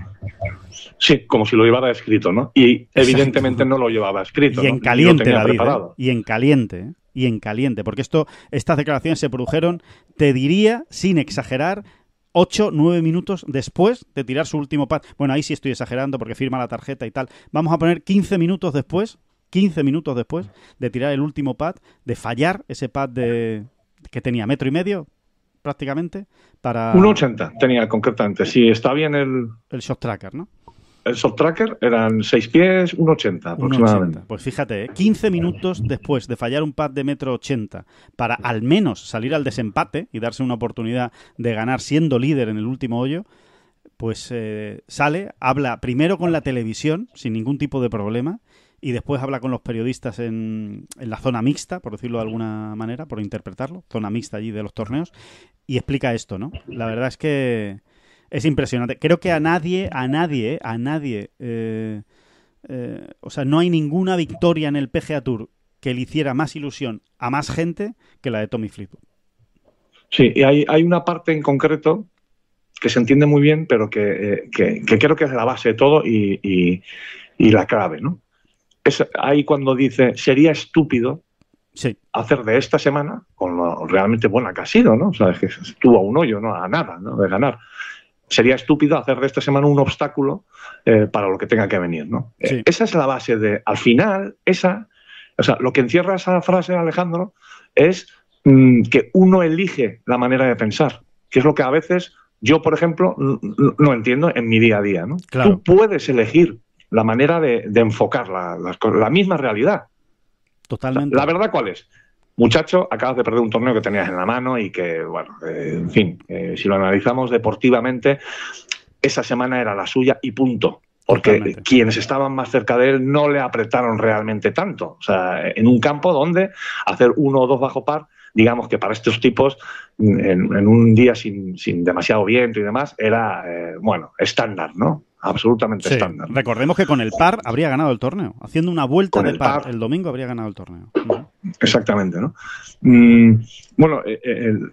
[SPEAKER 5] Sí, como si lo llevara escrito, ¿no? Y evidentemente no lo llevaba escrito.
[SPEAKER 2] Y en
[SPEAKER 5] ¿no?
[SPEAKER 2] caliente, David,
[SPEAKER 5] preparado.
[SPEAKER 2] y en caliente, porque estas declaraciones se produjeron, te diría, sin exagerar, 8-9 minutos después de tirar su último pad. Bueno, ahí sí estoy exagerando porque firma la tarjeta y tal. Vamos a poner 15 minutos después de tirar el último pad, de fallar ese pad que tenía 1,5 metros prácticamente para...
[SPEAKER 5] 1,80 tenía concretamente. Si está bien el
[SPEAKER 2] shot tracker, ¿no?
[SPEAKER 5] El shot tracker eran 6 pies, 1,80 aproximadamente.
[SPEAKER 2] 1,80. Pues fíjate, 15 minutos después de fallar un pad de 1,80 m para al menos salir al desempate y darse una oportunidad de ganar siendo líder en el último hoyo, pues sale, habla primero con la televisión sin ningún tipo de problema y después habla con los periodistas en la zona mixta, por decirlo de alguna manera, por interpretarlo, zona mixta allí de los torneos, y explica esto, ¿no? La verdad es que es impresionante. Creo que a nadie, o sea, no hay ninguna victoria en el PGA Tour que le hiciera más ilusión a más gente que la de Tommy Fleetwood.
[SPEAKER 5] Sí, y hay una parte en concreto que se entiende muy bien, pero que creo que es la base de todo y la clave, ¿no? Es ahí cuando dice, sería estúpido hacer de esta semana, con lo realmente buena que ha sido, ¿no? O sea, es que estuvo a un hoyo, ¿no? A nada, ¿no? De ganar. Sería estúpido hacer de esta semana un obstáculo para lo que tenga que venir, ¿no? Sí. Esa es la base de, al final, o sea, lo que encierra esa frase, Alejandro, es que uno elige la manera de pensar, que es lo que a veces yo, por ejemplo, no entiendo en mi día a día, ¿no?
[SPEAKER 2] Claro.
[SPEAKER 5] Tú puedes elegir la manera de enfocar las cosas, la misma realidad.
[SPEAKER 2] Totalmente.
[SPEAKER 5] ¿La verdad cuál es? Muchacho, acabas de perder un torneo que tenías en la mano y que, bueno, en fin, si lo analizamos deportivamente, esa semana era la suya y punto. Porque
[SPEAKER 2] Totalmente.
[SPEAKER 5] quienes estaban más cerca de él no le apretaron realmente tanto. O sea, en un campo donde hacer 1 o 2 bajo par, digamos que para estos tipos, en un día sin demasiado viento y demás, era, bueno, estándar, ¿no? Absolutamente
[SPEAKER 2] Sí.
[SPEAKER 5] estándar.
[SPEAKER 2] Recordemos que con el par habría ganado el torneo. Haciendo una vuelta
[SPEAKER 5] Con
[SPEAKER 2] de
[SPEAKER 5] el
[SPEAKER 2] par
[SPEAKER 5] par.
[SPEAKER 2] el domingo habría ganado el torneo.
[SPEAKER 5] Exactamente, ¿no? Bueno,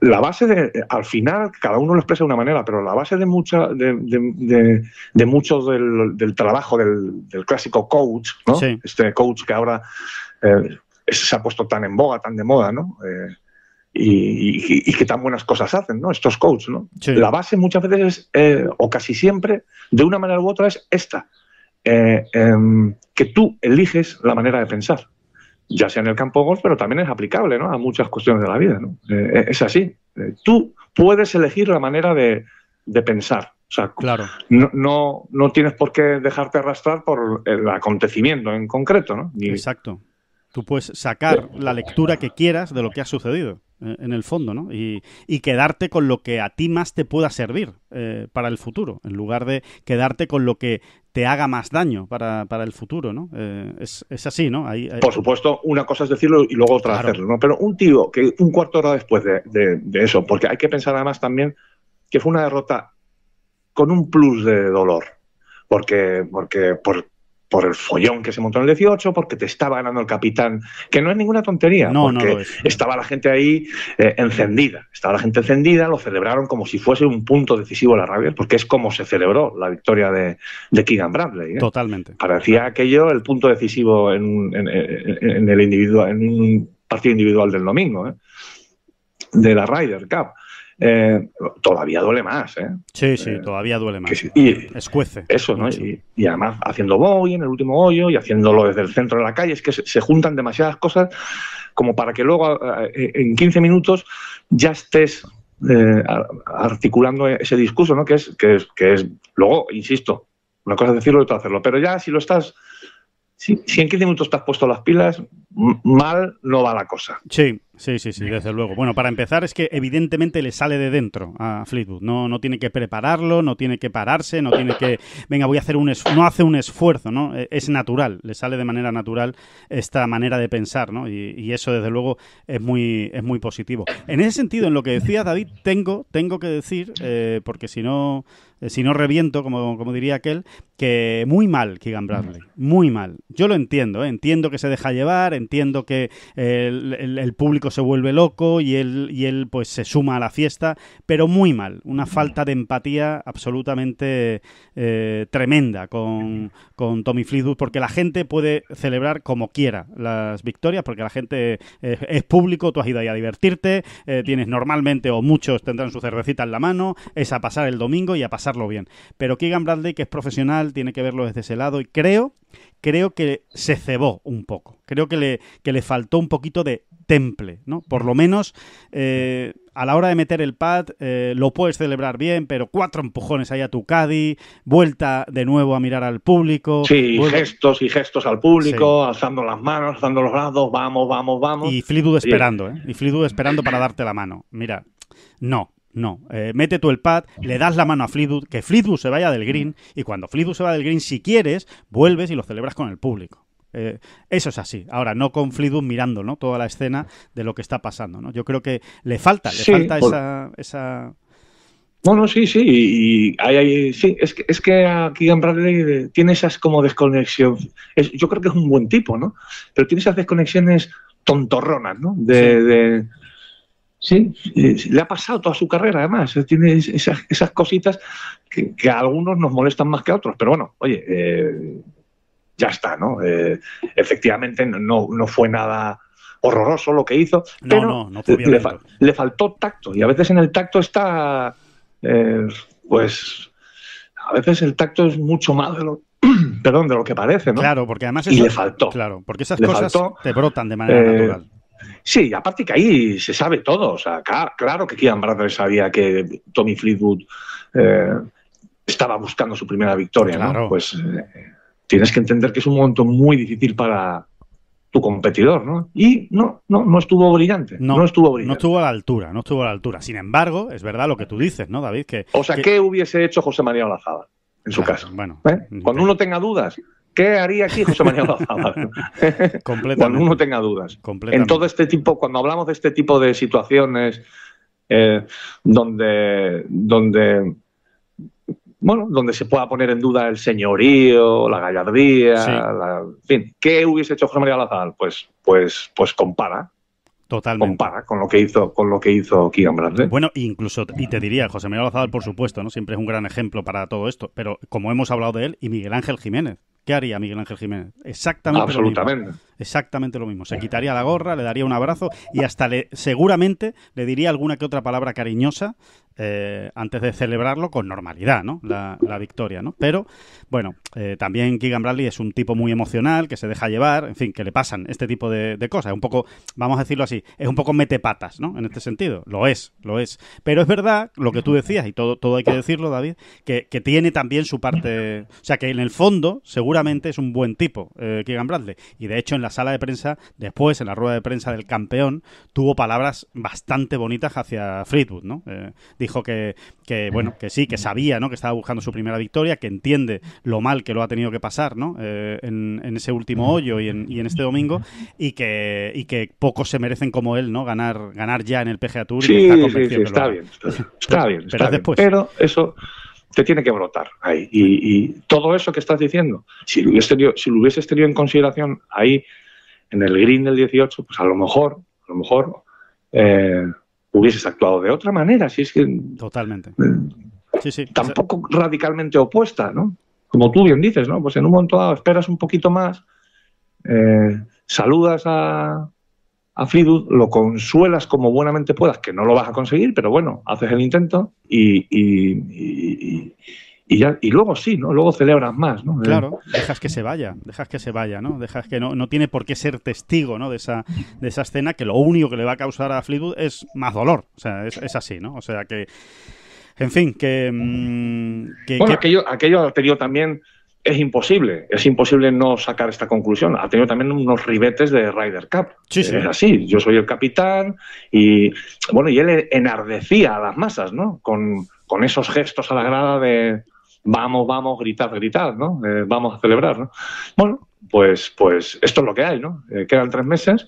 [SPEAKER 5] la base al final, cada uno lo expresa de una manera, pero la base de muchos del trabajo del clásico coach, ¿no?
[SPEAKER 2] Sí.
[SPEAKER 5] Este coach que ahora se ha puesto tan en boga, tan de moda, ¿no? Y que tan buenas cosas hacen, ¿no? Estos coaches, ¿no?
[SPEAKER 2] Sí.
[SPEAKER 5] La base muchas veces es, o casi siempre, de una manera u otra, es esta. Que tú eliges la manera de pensar. Ya sea en el campo de golf, pero también es aplicable, ¿no? A muchas cuestiones de la vida, ¿no? Es así. Tú puedes elegir la manera de pensar. O sea,
[SPEAKER 2] Claro.
[SPEAKER 5] no tienes por qué dejarte arrastrar por el acontecimiento en concreto, ¿no?
[SPEAKER 2] Exacto. Tú puedes sacar la lectura que quieras de lo que ha sucedido, en el fondo, ¿no? Y quedarte con lo que a ti más te pueda servir para el futuro, en lugar de quedarte con lo que te haga más daño para el futuro, ¿no? Es así, ¿no?
[SPEAKER 5] Por supuesto, una cosa es decirlo y luego otra hacerlo, ¿no? Pero un tío que un cuarto de hora después de eso, porque hay que pensar además también que fue una derrota con un plus de dolor, porque por el follón que se montó en el 18, porque te estaba ganando el capitán, que no es ninguna tontería,
[SPEAKER 2] No,
[SPEAKER 5] porque
[SPEAKER 2] no lo es.
[SPEAKER 5] estaba la gente ahí encendida, lo celebraron como si fuese un punto decisivo de la Ryder, porque es como se celebró la victoria de Keegan Bradley.
[SPEAKER 2] Totalmente.
[SPEAKER 5] Parecía aquello el punto decisivo en el individual, en un partido individual del domingo, de la Ryder Cup. Todavía duele más, ¿eh?
[SPEAKER 2] Sí, todavía duele más. Escuece.
[SPEAKER 5] Eso, ¿no? Y además haciendo bogey en el último hoyo y haciéndolo desde el centro de la calle, es que se juntan demasiadas cosas como para que luego en 15 minutos ya estés articulando ese discurso, ¿no? Que es luego, insisto, una cosa es decirlo y otra hacerlo, pero ya si lo estás... Si en 15 minutos te has puesto las pilas, mal no va la cosa.
[SPEAKER 2] Sí, desde luego. Bueno, para empezar es que evidentemente le sale de dentro a Fleetwood. No tiene que prepararlo, no tiene que pararse, no tiene que... Venga, voy a hacer no hace un esfuerzo, ¿no? Es natural, le sale de manera natural esta manera de pensar, ¿no? Y eso, desde luego, es muy positivo. En ese sentido, en lo que decía David, tengo que decir, porque si no reviento, como diría aquel, que muy mal Keegan Bradley, muy mal. Yo lo entiendo, entiendo que se deja llevar, entiendo que el público se vuelve loco y él pues se suma a la fiesta, pero muy mal. Una falta de empatía absolutamente tremenda con Tommy Fleetwood, porque la gente puede celebrar como quiera las victorias, porque la gente es público, tú has ido ahí a divertirte, tienes normalmente, o muchos tendrán su cervecita en la mano, es a pasar el domingo y a pasarlo bien. Pero Keegan Bradley, que es profesional, tiene que verlo desde ese lado y creo que se cebó un poco. Creo que le faltó un poquito de temple, ¿no? Por lo menos a la hora de meter el pad lo puedes celebrar bien, pero 4 empujones ahí a tu caddy, vuelta de nuevo a mirar al público.
[SPEAKER 5] Sí, gestos al público, sí. Alzando las manos, alzando los brazos, vamos.
[SPEAKER 2] Y Fleetwood esperando, Y Fleetwood esperando para darte la mano. Mira, no. Mete tú el pad, le das la mano a Fleetwood, que Fleetwood se vaya del green, y cuando Fleetwood se va del green, si quieres, vuelves y lo celebras con el público. Eso es así. Ahora, no con Fleetwood mirando, ¿no? Toda la escena de lo que está pasando, ¿no? Yo creo que le falta esa...
[SPEAKER 5] Bueno, sí, y sí, es que a Keegan Bradley tiene esas como desconexiones. Yo creo que es un buen tipo, ¿no? Pero tiene esas desconexiones tontorronas, ¿no? Sí, le ha pasado toda su carrera, además. Tiene esas cositas que a algunos nos molestan más que a otros. Pero bueno, oye, ya está, ¿no? Efectivamente, no fue nada horroroso lo que hizo. Pero
[SPEAKER 2] no fue violento.
[SPEAKER 5] Le faltó tacto. Y a veces en el tacto está, pues, a veces el tacto es mucho más de lo que parece, ¿no?
[SPEAKER 2] Claro, porque además
[SPEAKER 5] le faltó.
[SPEAKER 2] Claro, porque esas cosas te brotan de manera natural.
[SPEAKER 5] Sí, aparte que ahí se sabe todo. O sea, claro que Keegan Bradley sabía que Tommy Fleetwood estaba buscando su primera victoria,
[SPEAKER 2] claro.
[SPEAKER 5] ¿no? Pues tienes que entender que es un momento muy difícil para tu competidor, ¿no? Y no estuvo brillante. No estuvo brillante.
[SPEAKER 2] No estuvo a la altura. Sin embargo, es verdad lo que tú dices, ¿no, David?
[SPEAKER 5] O sea, ¿qué hubiese hecho José María Olazábal en su caso?
[SPEAKER 2] Bueno,
[SPEAKER 5] cuando uno tenga dudas, ¿qué haría aquí José María Olazábal? Cuando uno tenga dudas. En todo este tipo, cuando hablamos de este tipo de situaciones donde se pueda poner en duda el señorío, la gallardía,
[SPEAKER 2] sí.
[SPEAKER 5] En fin, ¿qué hubiese hecho José María Olazábal? Pues compara.
[SPEAKER 2] Totalmente.
[SPEAKER 5] Compara con lo que hizo Keegan Bradley.
[SPEAKER 2] Bueno, incluso, y te diría, José María Olazábal, por supuesto, ¿no? Siempre es un gran ejemplo para todo esto, pero como hemos hablado de él, y Miguel Ángel Jiménez. ¿Qué haría Miguel Ángel Jiménez? Exactamente lo mismo. Exactamente lo mismo. Se quitaría la gorra, le daría un abrazo y hasta seguramente le diría alguna que otra palabra cariñosa antes de celebrarlo con normalidad, ¿no? La victoria, ¿no? Pero, bueno, también Keegan Bradley es un tipo muy emocional, que se deja llevar, en fin, que le pasan este tipo de cosas. Un poco, vamos a decirlo así, es un poco metepatas, ¿no? En este sentido. Lo es. Pero es verdad, lo que tú decías, y todo hay que decirlo, David, que tiene también su parte... O sea, que en el fondo, seguramente es un buen tipo, Keegan Bradley. Y de hecho, en la sala de prensa, después, en la rueda de prensa del campeón, tuvo palabras bastante bonitas hacia Fleetwood, ¿no? Dijo que sí, que sabía, ¿no? Que estaba buscando su primera victoria, que entiende lo mal que lo ha tenido que pasar, ¿no? En ese último hoyo y en este domingo, y que pocos se merecen como él, ¿no? Ganar ya en el PGA Tour.
[SPEAKER 5] Sí,
[SPEAKER 2] y está convencido
[SPEAKER 5] está bien. Pero eso te tiene que brotar ahí. Y todo eso que estás diciendo, si lo hubieses tenido en consideración ahí en el green del 18, pues a lo mejor hubieses actuado de otra manera. Si es que
[SPEAKER 2] totalmente. Sí.
[SPEAKER 5] Tampoco radicalmente opuesta, ¿no? Como tú bien dices, ¿no? Pues en un momento dado esperas un poquito más, saludas a Fleetwood, lo consuelas como buenamente puedas, que no lo vas a conseguir, pero bueno, haces el intento y luego sí, ¿no? Luego celebras más, ¿no?
[SPEAKER 2] Claro, dejas que se vaya, ¿no? Dejas que no tiene por qué ser testigo, ¿no? de esa escena, que lo único que le va a causar a Fleetwood es más dolor. O sea, es así, ¿no? O sea que, en fin,
[SPEAKER 5] aquello ha tenido también... Es imposible no sacar esta conclusión. Ha tenido también unos ribetes de Ryder Cup.
[SPEAKER 2] Sí.
[SPEAKER 5] Es así, yo soy el capitán y él enardecía a las masas, ¿no? Con esos gestos a la grada de vamos, gritad, ¿no? Vamos a celebrar, ¿no? Bueno, pues esto es lo que hay, ¿no? Quedan 3 meses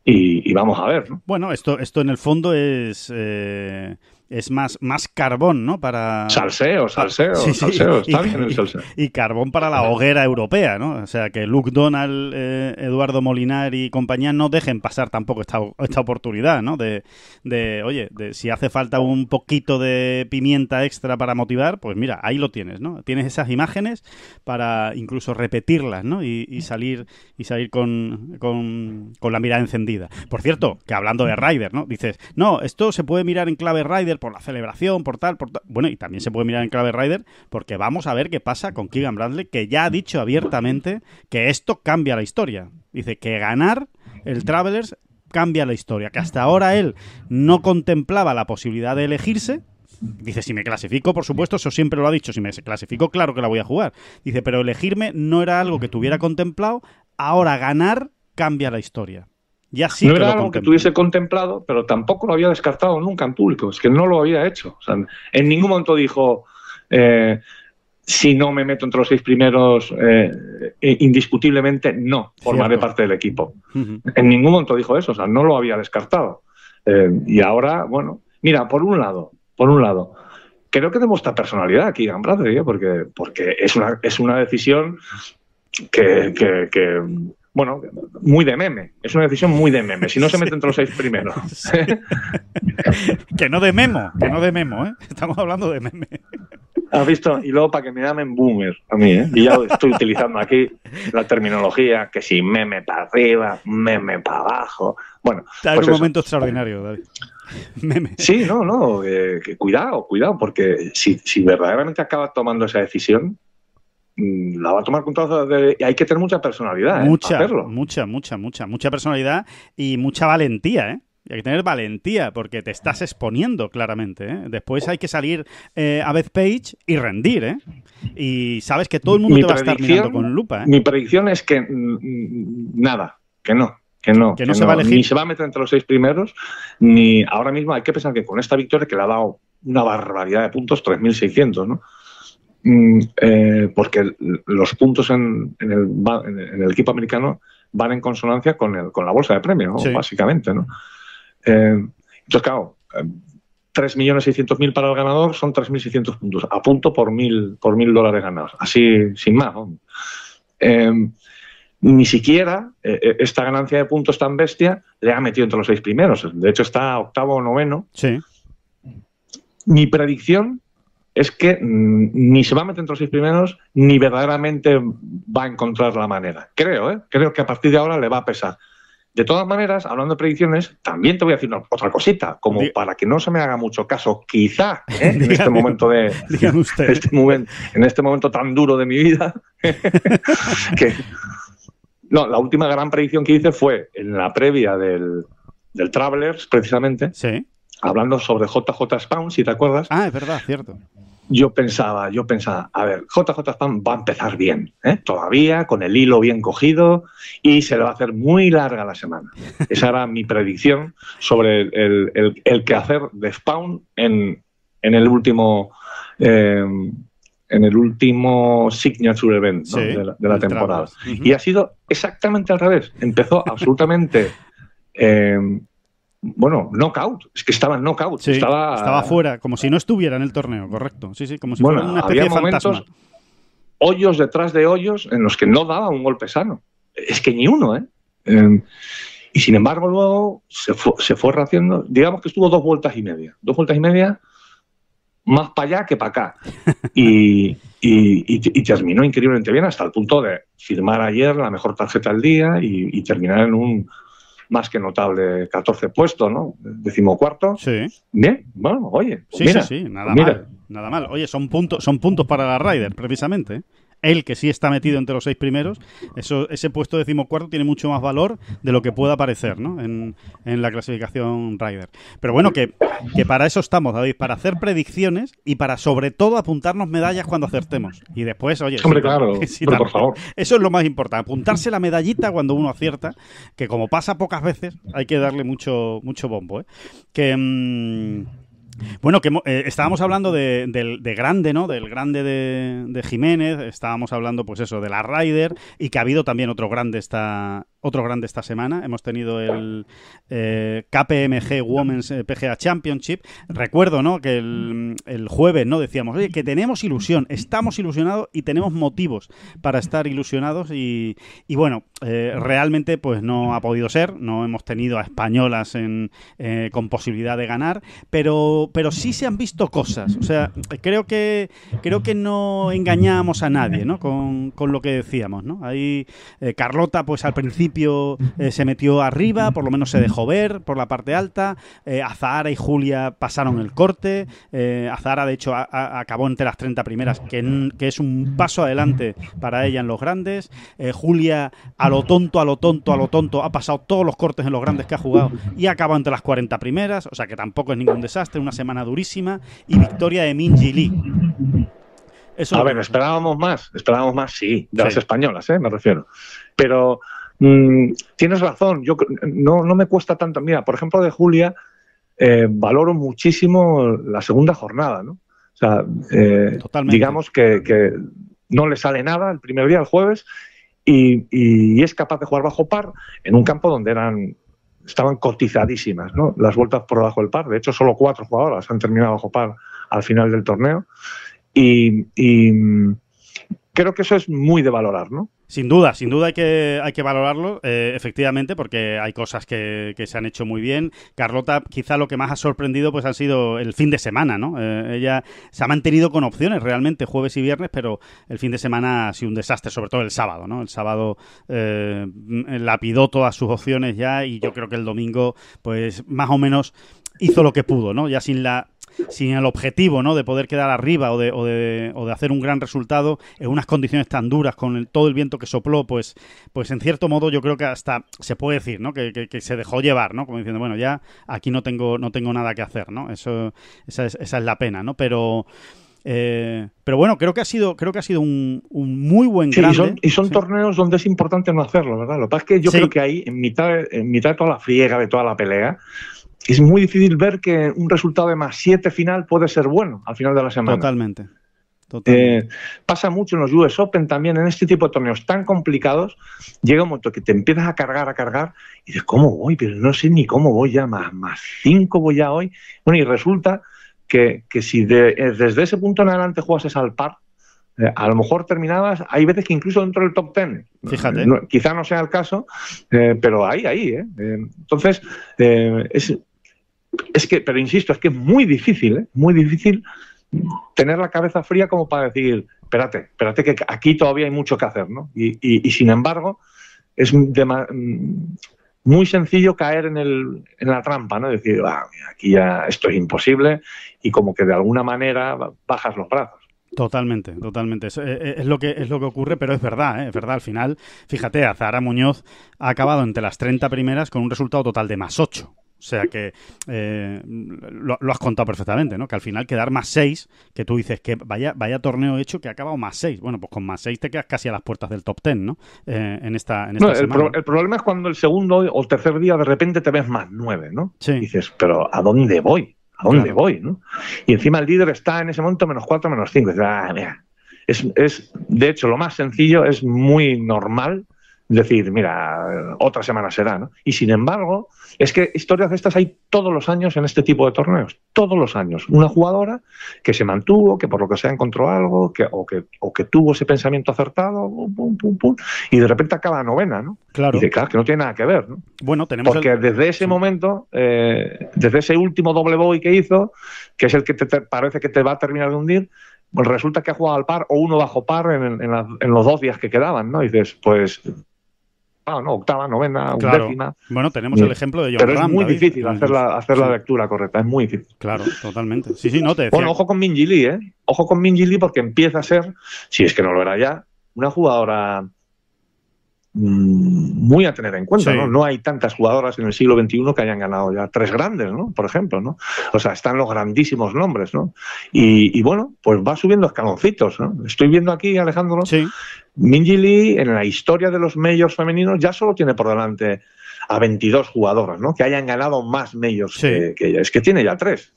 [SPEAKER 5] y vamos a ver, ¿no?
[SPEAKER 2] Bueno, esto en el fondo es más carbón, ¿no? Para
[SPEAKER 5] salseo,
[SPEAKER 2] sí.
[SPEAKER 5] Está bien el salseo.
[SPEAKER 2] Y carbón para la hoguera europea, ¿no? O sea, que Luke Donald, Eduardo Molinar y compañía no dejen pasar tampoco esta oportunidad, ¿no? De si hace falta un poquito de pimienta extra para motivar, pues mira, ahí lo tienes, ¿no? Tienes esas imágenes para incluso repetirlas, ¿no? Y salir con la mirada encendida. Por cierto, que hablando de Ryder, ¿no? Dices, no, esto se puede mirar en clave Ryder por la celebración, por tal. Bueno, y también se puede mirar en clave Ryder porque vamos a ver qué pasa con Keegan Bradley, que ya ha dicho abiertamente que esto cambia la historia. Dice que ganar el Travelers cambia la historia, que hasta ahora él no contemplaba la posibilidad de elegirse. Dice, si me clasifico, por supuesto, eso siempre lo ha dicho, si me clasifico, claro que la voy a jugar. Dice, pero elegirme no era algo que tuviera contemplado, ahora ganar cambia la historia. Ya sí
[SPEAKER 5] no
[SPEAKER 2] que
[SPEAKER 5] era algo que tuviese contemplado, pero tampoco lo había descartado nunca en público. Es que no lo había hecho. O sea, en ningún momento dijo, si no me meto entre los 6 primeros, indiscutiblemente no formaré parte del equipo. Uh-huh. En ningún momento dijo eso. O sea, no lo había descartado. Y ahora, bueno, mira, por un lado, creo que demuestra personalidad aquí Keegan Bradley, porque es una decisión que bueno, muy de meme. Es una decisión muy de meme. Si no se mete entre los 6 primeros.
[SPEAKER 2] Sí. Que no de memo, ¿eh? Estamos hablando de meme.
[SPEAKER 5] ¿Has visto? Y luego para que me llamen boomer a mí, ¿eh? Y ya estoy utilizando aquí la terminología que si meme para arriba, meme para abajo. Bueno,
[SPEAKER 2] está en un momento extraordinario, David. Meme.
[SPEAKER 5] Sí, que cuidado, porque si verdaderamente acaba tomando esa decisión, la va a tomar con todo y hay que tener mucha personalidad para hacerlo.
[SPEAKER 2] Mucha personalidad y mucha valentía, ¿eh? Hay que tener valentía porque te estás exponiendo claramente, ¿eh? Después hay que salir a Bethpage y rendir, ¿eh? Y sabes que todo el mundo te va a estar mirando con lupa, ¿eh?
[SPEAKER 5] Mi predicción es que nada, que no
[SPEAKER 2] se va a elegir.
[SPEAKER 5] Ni se va a meter entre los 6 primeros, ni ahora mismo hay que pensar que con esta victoria que le ha dado una barbaridad de puntos, 3.600, ¿no? Porque los puntos en el equipo americano van en consonancia con la bolsa de premios, ¿no?
[SPEAKER 2] Sí.
[SPEAKER 5] Básicamente, ¿no? Entonces, claro, 3.600.000 para el ganador son 3.600 puntos, a punto por $1.000 ganados, así sin más, ¿no? Ni siquiera esta ganancia de puntos tan bestia le ha metido entre los 6 primeros. De hecho, está octavo o noveno.
[SPEAKER 2] Sí.
[SPEAKER 5] Mi predicción es que ni se va a meter entre los 6 primeros, ni verdaderamente va a encontrar la manera. Creo que a partir de ahora le va a pesar. De todas maneras, hablando de predicciones, también te voy a decir otra cosita, como para que no se me haga mucho caso, quizá, en este momento en este momento tan duro de mi vida, la última gran predicción que hice fue en la previa del Travelers, precisamente,
[SPEAKER 2] sí,
[SPEAKER 5] hablando sobre JJ Spawn, si te acuerdas.
[SPEAKER 2] Ah, es verdad, cierto.
[SPEAKER 5] Yo pensaba, a ver, JJ Spawn va a empezar bien, todavía, con el hilo bien cogido, y se le va a hacer muy larga la semana. Esa era mi predicción sobre el quehacer de Spawn en el último Signature Event, ¿no?
[SPEAKER 2] Sí,
[SPEAKER 5] de la temporada.
[SPEAKER 2] Uh-huh.
[SPEAKER 5] Y ha sido exactamente al revés. Empezó absolutamente... knockout. Es que estaba en knockout.
[SPEAKER 2] Sí, estaba fuera, como si no estuviera en el torneo, correcto. Sí, como si fuera una especie de fantasma.
[SPEAKER 5] Hoyos detrás de hoyos en los que no daba un golpe sano. Es que ni uno, ¿eh? Y sin embargo luego se fue rehaciendo. Digamos que estuvo 2 vueltas y media. 2 vueltas y media más para allá que para acá. Y terminó increíblemente bien hasta el punto de firmar ayer la mejor tarjeta del día y terminar en un más que notable 14 puesto, ¿no? 14º.
[SPEAKER 2] Sí.
[SPEAKER 5] Bien, bueno, oye.
[SPEAKER 2] Sí,
[SPEAKER 5] mira,
[SPEAKER 2] sí, nada mal. Oye, son puntos para la Ryder, precisamente, ¿eh? Él, que sí está metido entre los 6 primeros, ese puesto 14º tiene mucho más valor de lo que pueda parecer, ¿no? En la clasificación Ryder. Pero bueno, que para eso estamos, David, para hacer predicciones y para, sobre todo, apuntarnos medallas cuando acertemos. Y después, oye...
[SPEAKER 5] Hombre, claro, pero por favor.
[SPEAKER 2] Eso es lo más importante, apuntarse la medallita cuando uno acierta, que como pasa pocas veces, hay que darle mucho bombo, ¿eh? Bueno, que estábamos hablando de grande, ¿no? Del grande de Jiménez, estábamos hablando, pues eso, de la Ryder, y que ha habido también otro grande esta semana. Hemos tenido el KPMG Women's PGA Championship. Recuerdo, ¿no? Que el jueves, ¿no? Decíamos, oye, que tenemos ilusión, estamos ilusionados y tenemos motivos para estar ilusionados y bueno, realmente pues no ha podido ser, no hemos tenido a españolas con posibilidad de ganar, pero sí se han visto cosas. O sea, creo que no engañamos a nadie, ¿no? Con lo que decíamos, ¿no? Ahí Carlota, pues al principio se metió arriba, por lo menos se dejó ver por la parte alta. Azahara y Julia pasaron el corte. Azahara, de hecho, acabó entre las 30 primeras, que es un paso adelante para ella en los grandes. Julia, a lo tonto, ha pasado todos los cortes en los grandes que ha jugado y ha acabado entre las 40 primeras, o sea que tampoco es ningún desastre, una semana durísima. Y victoria de Minjee Lee.
[SPEAKER 5] Esperábamos más, sí, de las españolas, me refiero. Pero tienes razón, yo no me cuesta tanto. Mira, por ejemplo, de Julia, valoro muchísimo la segunda jornada, ¿no? O sea, digamos que no le sale nada el primer día, el jueves, y es capaz de jugar bajo par en un campo donde estaban cotizadísimas, ¿no? Las vueltas por debajo del par. De hecho, solo 4 jugadoras han terminado bajo par al final del torneo. Y creo que eso es muy de valorar, ¿no?
[SPEAKER 2] Sin duda hay que valorarlo, efectivamente, porque hay cosas que se han hecho muy bien. Carlota, quizá lo que más ha sorprendido pues han sido el fin de semana, ¿no? Ella se ha mantenido con opciones realmente jueves y viernes, pero el fin de semana ha sido un desastre, sobre todo el sábado, ¿no? El sábado lapidó todas sus opciones ya y yo creo que el domingo pues más o menos hizo lo que pudo, ¿no? Ya sin el objetivo, ¿no? De poder quedar arriba o de hacer un gran resultado en unas condiciones tan duras con todo el viento que sopló, pues en cierto modo yo creo que hasta se puede decir, ¿no? Que se dejó llevar, ¿no? Como diciendo, bueno, ya aquí no tengo nada que hacer, ¿no? Esa es la pena, ¿no? Pero bueno, creo que ha sido un muy buen grande.
[SPEAKER 5] Y son torneos donde es importante no hacerlo, ¿verdad? Lo que pasa es que yo creo que ahí, en mitad de toda la friega, de toda la pelea, es muy difícil ver que un resultado de +7 final puede ser bueno al final de la semana.
[SPEAKER 2] Totalmente.
[SPEAKER 5] Pasa mucho en los US Open también, en este tipo de torneos tan complicados, llega un momento que te empiezas a cargar y dices, ¿cómo voy? Pero no sé ni cómo voy ya, +5 voy ya hoy. Bueno, y resulta que si desde ese punto en adelante jugases al par, a lo mejor terminabas, hay veces que incluso dentro del top 10.
[SPEAKER 2] Fíjate.
[SPEAKER 5] Quizá no sea el caso, pero ahí. Entonces, pero insisto, es que es muy difícil tener la cabeza fría como para decir, espérate que aquí todavía hay mucho que hacer, ¿no? Y sin embargo, es muy sencillo caer en la trampa, ¿no? Decir, aquí ya esto es imposible, y como que de alguna manera bajas los brazos.
[SPEAKER 2] Totalmente. Es lo que ocurre, pero es verdad, es verdad. Al final, fíjate, Azahara Muñoz ha acabado entre las 30 primeras con un resultado total de +8. O sea que lo has contado perfectamente, ¿no? Que al final quedar +6, que tú dices que vaya torneo hecho que ha acabado +6. Bueno, pues con +6 te quedas casi a las puertas del top 10, ¿no? En esta semana.
[SPEAKER 5] El problema es cuando el segundo o el tercer día de repente te ves +9, ¿no?
[SPEAKER 2] Sí.
[SPEAKER 5] Y dices, pero ¿a dónde voy? Voy, ¿no? Y encima el líder está en ese momento -4, -5. Y dices, mira. Es, de hecho, lo más sencillo, es muy normal decir, mira, otra semana será, ¿no? Y sin embargo, es que historias de estas hay todos los años en este tipo de torneos, todos los años. Una jugadora que se mantuvo, que por lo que sea encontró algo, o que tuvo ese pensamiento acertado, pum, y de repente acaba novena, ¿no?
[SPEAKER 2] Claro.
[SPEAKER 5] Y dice, claro, que no tiene nada que ver, ¿no?
[SPEAKER 2] Bueno, tenemos
[SPEAKER 5] porque desde ese momento, desde ese último doble bogey que hizo, que es el que te parece que te va a terminar de hundir, pues resulta que ha jugado al par o uno bajo par en los 2 días que quedaban, ¿no? Y dices, pues... octava, novena, undécima.
[SPEAKER 2] Bueno, tenemos el ejemplo de Jon
[SPEAKER 5] Pero
[SPEAKER 2] Rahm,
[SPEAKER 5] es muy
[SPEAKER 2] David,
[SPEAKER 5] difícil hacer la lectura correcta, es muy difícil.
[SPEAKER 2] Claro, totalmente. Sí, no te decía.
[SPEAKER 5] Bueno, ojo con Minjee Lee, ¿eh? Ojo con Minjee Lee, porque empieza a ser, si es que no lo era ya, una jugadora muy a tener en cuenta, ¿no? No hay tantas jugadoras en el siglo XXI que hayan ganado ya 3 grandes, ¿no? Por ejemplo, ¿no? O sea, están los grandísimos nombres, ¿no? Y bueno, pues va subiendo escaloncitos, ¿no? Estoy viendo aquí, Alejandro, Minjee Lee en la historia de los majors femeninos ya solo tiene por delante a 22 jugadoras, ¿no? Que hayan ganado más majors que ella. Es que tiene ya 3.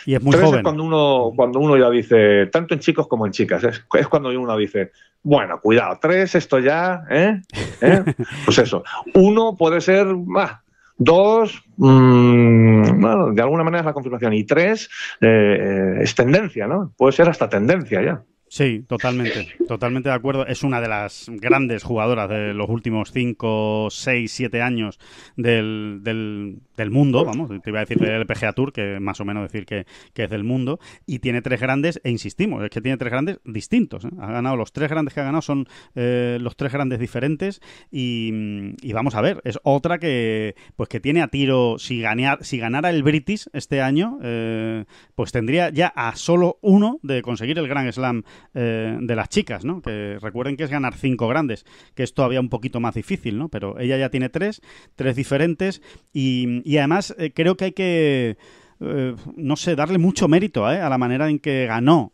[SPEAKER 2] Y es muy joven.
[SPEAKER 5] Es cuando uno ya dice, tanto en chicos como en chicas, es cuando uno dice, bueno, cuidado, 3, esto ya, pues eso. 1 puede ser, 2, bueno, de alguna manera es la confirmación. Y 3, es tendencia, ¿no? Puede ser hasta tendencia ya.
[SPEAKER 2] Sí, totalmente de acuerdo. Es una de las grandes jugadoras de los últimos 5, 6, 7 años del mundo, vamos, te iba a decir del LPGA Tour, que más o menos decir que es del mundo, y tiene 3 grandes, e insistimos, es que tiene 3 grandes distintos, ¿eh? Ha ganado los 3 grandes que ha ganado, son los 3 grandes diferentes, y vamos a ver, es otra que tiene a tiro, si ganara el British este año, pues tendría ya a solo uno de conseguir el Grand Slam de las chicas, ¿no? Que recuerden que es ganar 5 grandes, que es todavía un poquito más difícil, ¿no? Pero ella ya tiene 3 diferentes, y además creo que hay que no sé, darle mucho mérito a la manera en que ganó.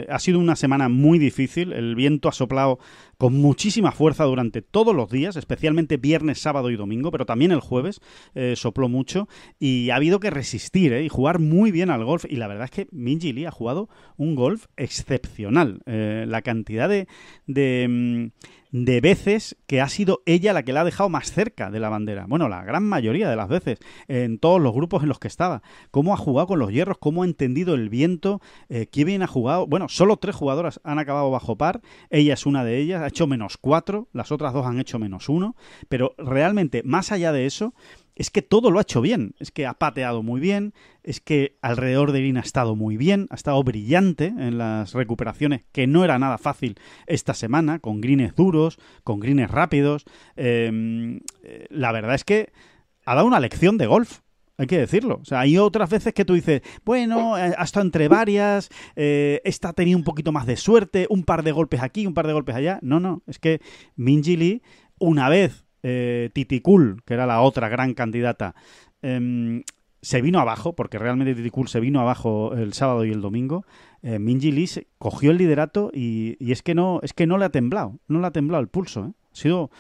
[SPEAKER 2] Ha sido una semana muy difícil, el viento ha soplado con muchísima fuerza durante todos los días, especialmente viernes, sábado y domingo, pero también el jueves sopló mucho, y ha habido que resistir y jugar muy bien al golf, y la verdad es que Minjee Lee ha jugado un golf excepcional. La cantidad de veces que ha sido ella la que la ha dejado más cerca de la bandera. Bueno, la gran mayoría de las veces, en todos los grupos en los que estaba. Cómo ha jugado con los hierros, cómo ha entendido el viento, qué bien ha jugado. Bueno, solo 3 jugadoras han acabado bajo par, ella es una de ellas, ha hecho -4, las otras 2 han hecho -1, pero realmente, más allá de eso, es que todo lo ha hecho bien, es que ha pateado muy bien, es que alrededor de Green ha estado muy bien, ha estado brillante en las recuperaciones, que no era nada fácil esta semana, con greens duros, con greens rápidos. La verdad es que ha dado una lección de golf Hay que decirlo. O sea, hay otras veces que tú dices, bueno, ha estado entre varias, esta ha tenido un poquito más de suerte, un par de golpes aquí, un par de golpes allá. No, es que Minjee Lee, una vez Titicul, que era la otra gran candidata, se vino abajo, porque realmente Titicul se vino abajo el sábado y el domingo, Minjee Lee cogió el liderato y es que no le ha temblado, el pulso. Ha sido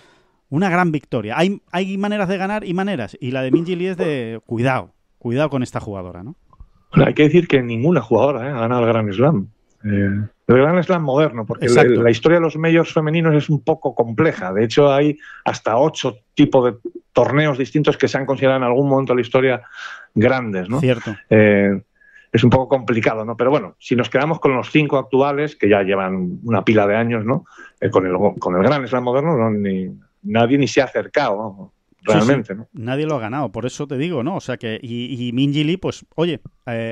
[SPEAKER 2] una gran victoria. Hay maneras de ganar y maneras, y la de Minjee Lee es de cuidado con esta jugadora, ¿no?
[SPEAKER 5] Bueno, hay que decir que ninguna jugadora ha ganado el Grand Slam. El Grand Slam moderno, porque la historia de los majors femeninos es un poco compleja. De hecho, hay hasta 8 tipos de torneos distintos que se han considerado en algún momento de la historia grandes, ¿no?
[SPEAKER 2] Cierto.
[SPEAKER 5] Es un poco complicado, ¿no? Pero bueno, si nos quedamos con los 5 actuales, que ya llevan una pila de años, ¿no? Con el Grand Slam moderno, nadie ni se ha acercado, ¿no? Realmente, sí. ¿No?
[SPEAKER 2] Nadie lo ha ganado, por eso te digo, ¿no? O sea que, y Minjee Lee, pues, oye,